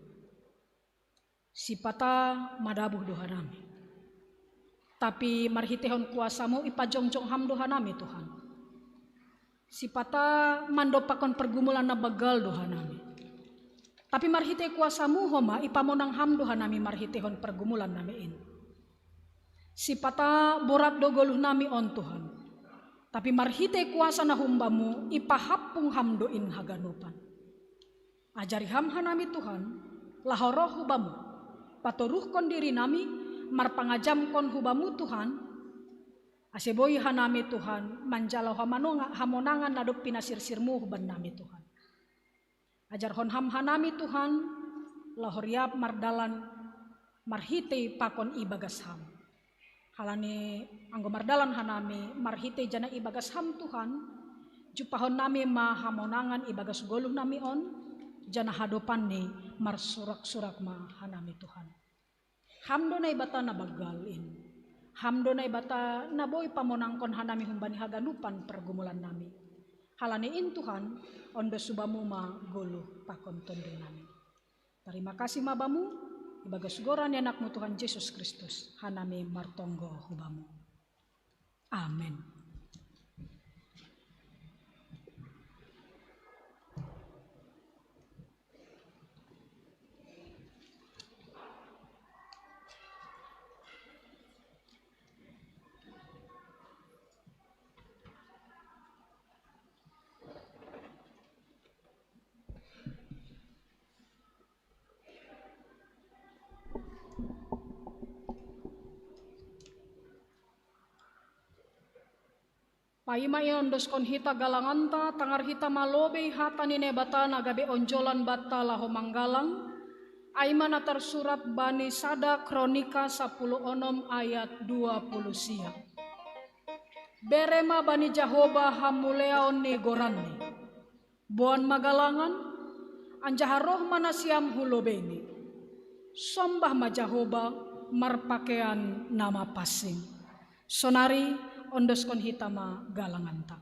Sipata madabuh doa nami. Tapi marhitehon kuasamu ipajongjong ham doa nami Tuhan. Sipata mandopakon pergumulan na bagal doa nami. Tapi marhite kuasamu homa ipamonang ham doa nami marhitehon pergumulan nami in. Sipata borat do goluh nami on Tuhan. Tapi marhite kuasa na humbamu ipahapung ham doin haganupan. Ajari ham hanami Tuhan lahoroh hubamu. Patoruhkon diri nami marpangajamkon hubamu Tuhan. Aseboy hanami Tuhan manjalaw hamonangan nadop pinasirsirmu huban nami Tuhan. Ajar hon ham hanami Tuhan lahoriap mardalan marhite pakon ibagas ham. Halani anggo mardalan hanami marhite jana ibagas ham Tuhan. Jupahon nami mahamonangan ibagas goluh nami on. Jana hadopan ni marsurak-surak ma hanami Tuhan. Hamdo na ibata na bagalin. Hamdo na ibata na boy pamonangkon hanami humbani haganupan pergumulan nami. Halani in Tuhan ondo subamu ma goluh pakon tondo nami. Terima kasih mabamu. Ibagas goran anakmu Tuhan Yesus Kristus. Hanami martonggo hubamu. Amin. Paima ondos kon hita galanganta tangar hita malobe hata nine bata nagabe onjolan bata laho manggalang. Aima na tersurat bani sada kronika 10 ayat 20 sia. Berema bani Jahoba hamuleaon ne goranni. Buan magalangan anjaharoh manasiam hulobeni. Sombah ma Jahoba marpakean nama pasing. Sonari ondos kon hitama galanganta.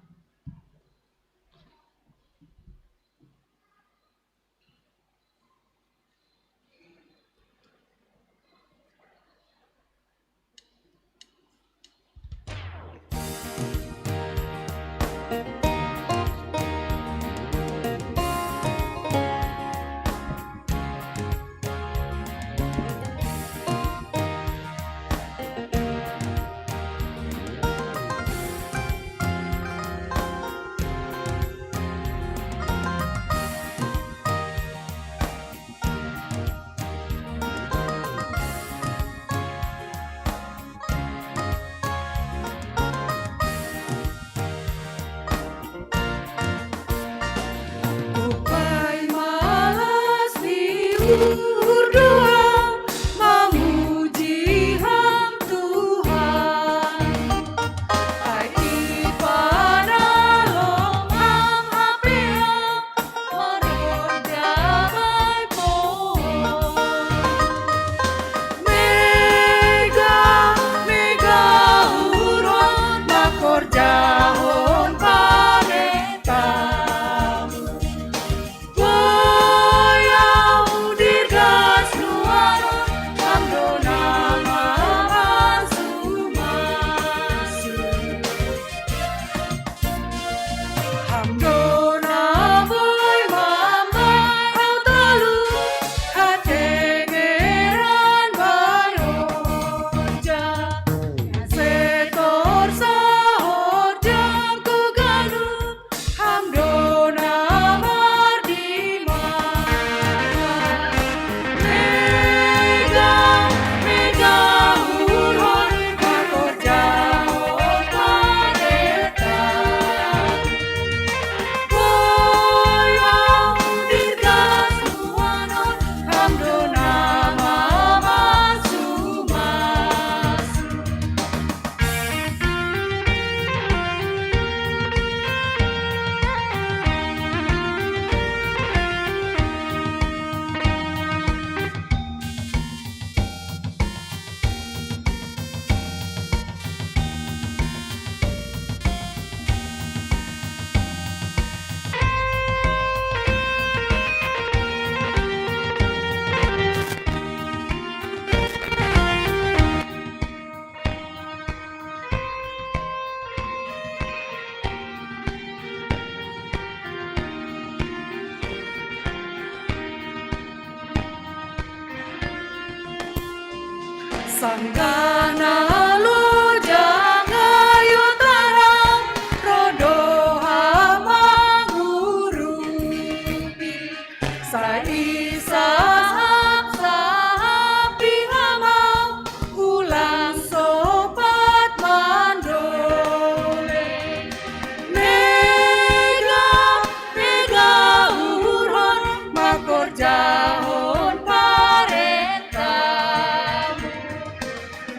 Sanggana lo jangayo tarang rodoha mangurupi saisa sapi hamau ulang sopat mandole mega uhurhon makor jahon parentah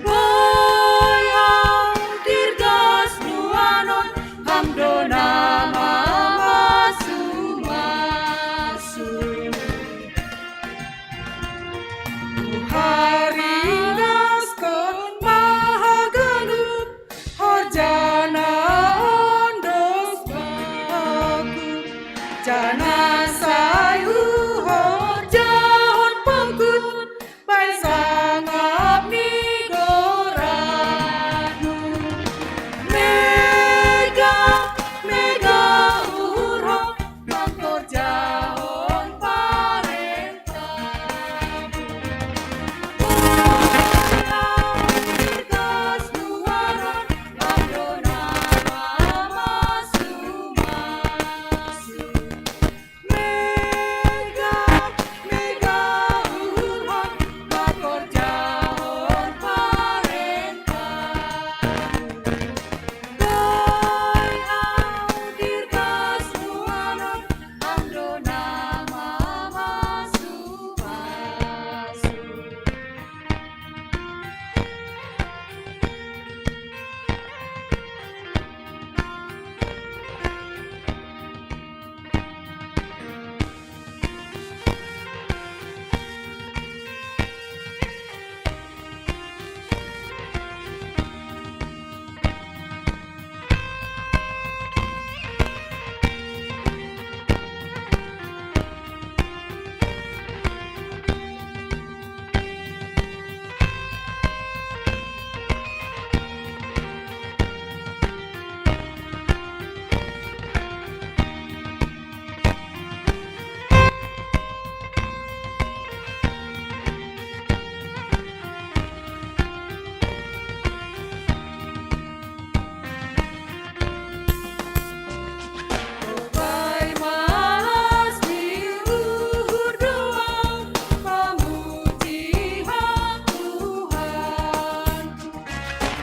boyang dirgas nuanon hamdona masu Haringas kon mahaganup horjana ondos baku jana sayu horjahon pengkut pai sangap ni goranu mega uhurhon makor jahon parentah dirgas nuaron hamdona masu mega uhurhon makor jahon parentah boy dirgas nuaron hamdona masu Pai malas diuhur doa memuji hak Tuhan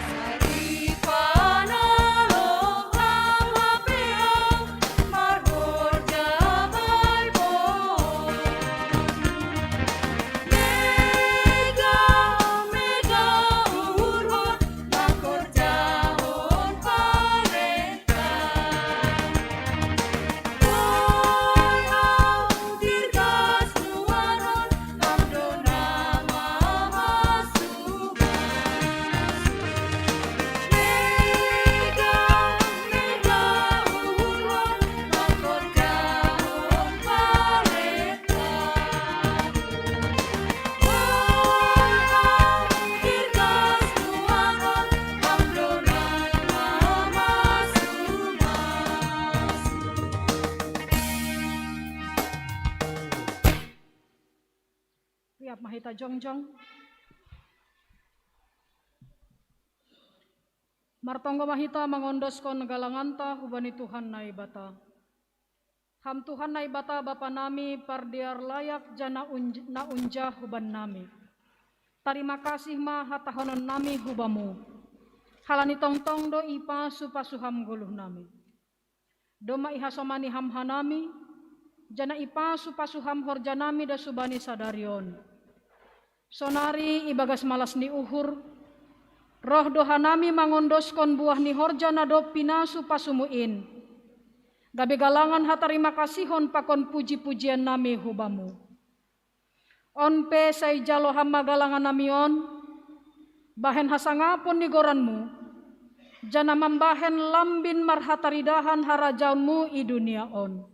Sari panaloh hapea marhor jabal bon mega uhurhon makor jahon parentah dirgas nuaron hamdona masu mega uhurhon makor jahon parentah dirgas nuaron hamdona masu Riap mahita jongjong Martonggo mahita mangondoskon galanganta hubani Tuhan naibata Ham Tuhan naibata Bapa nami pardiar layak jana na unjah huban nami Terima kasih ma hatahonon nami hubamu Halani tongtong do ipa supasuham guluh nami Doma ihasomani hamhanami jana ipa supasuham horjanami da subani sadarion Sonari ibagas malas ni uhur roh dohanami mangondoskon buah ni horjana do pinasu pasumuin gabe galangan hatarima kasihon pakon puji-pujian nami hubamu onpe say jalo hama galangan namion bahen hasangapon ni goranmu jana mambahen lambin marhataridahan harajaunmu i dunia on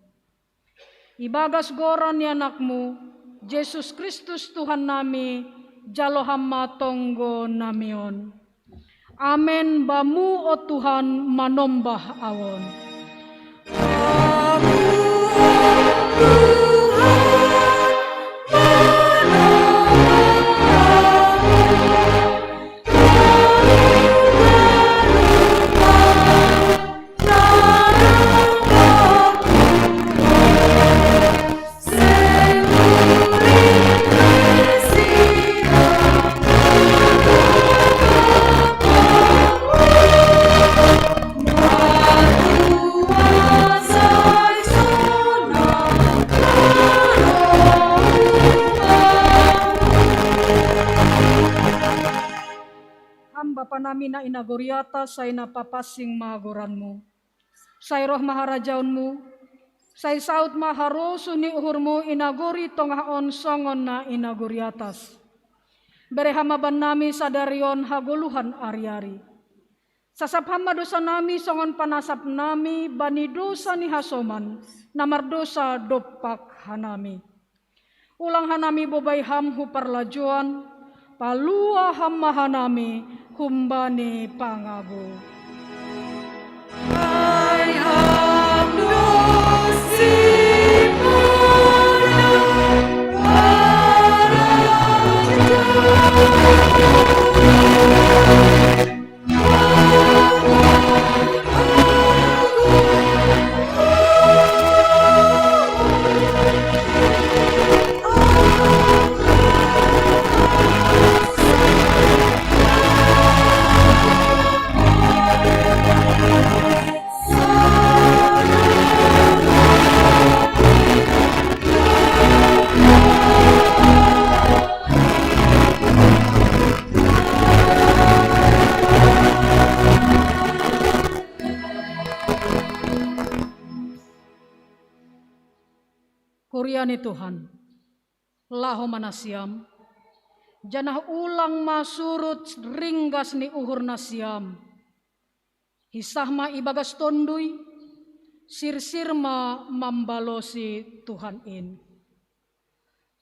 ibagas goran ni anakmu Yesus Kristus Tuhan nami jalo hama tonggo namion amen bamu o Tuhan manombah awon Tuhan panami na inagoriata say napapasing magoranmu. Say roh maharajaunmu, say saut maharosu ni uhurmu inagori tongaon songon na inagoriatas. Berehamaban nami sadarion hagoluhan ari-ari. Sasaphama dosa nami songon panasap nami bani dosa ni hasoman namardosa dopak hanami. Ulang hanami bobay ham hu parlajuan, palua ham mahanami humbani pangago. Kuriani Tuhan, laho manasiam, janah ulang masurut ringgas ni uhur nasiam, hisah ma ibagas tondui, sir-sir ma mambalosi Tuhan in.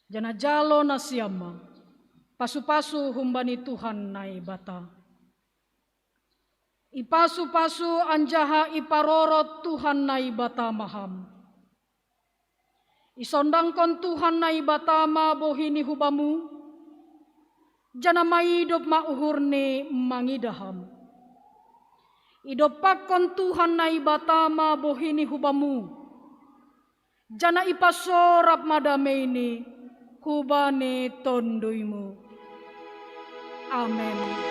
Janah jalo nasiam ma, pasu-pasu humbani Tuhan nai bata. Ipasu-pasu anjaha iparorot Tuhan nai bata maham. Isondangkon Tuhan na ibatama bohini hubamu, jana maidop mauhurni mangidaham. Idopakon Tuhan na ibatama bohini hubamu, jana ipasorap madameini hubani tonduimu. Amen.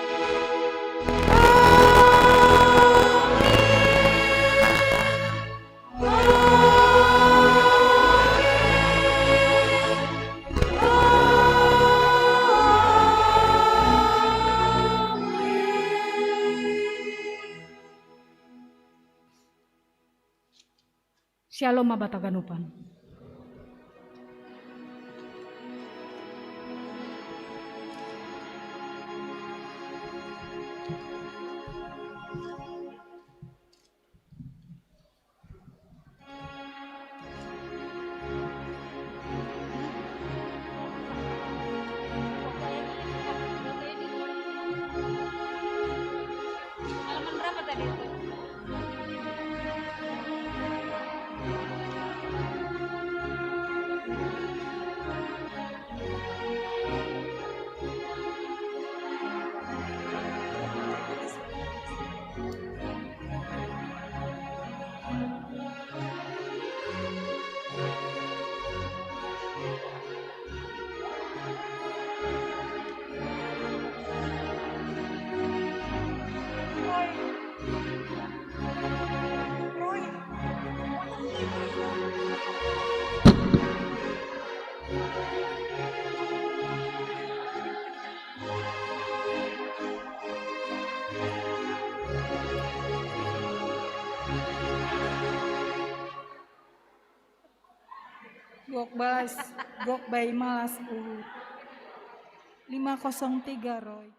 Shalom mabataganupan. Halaman berapa tadi itu? Gok bay malas 503 Roy.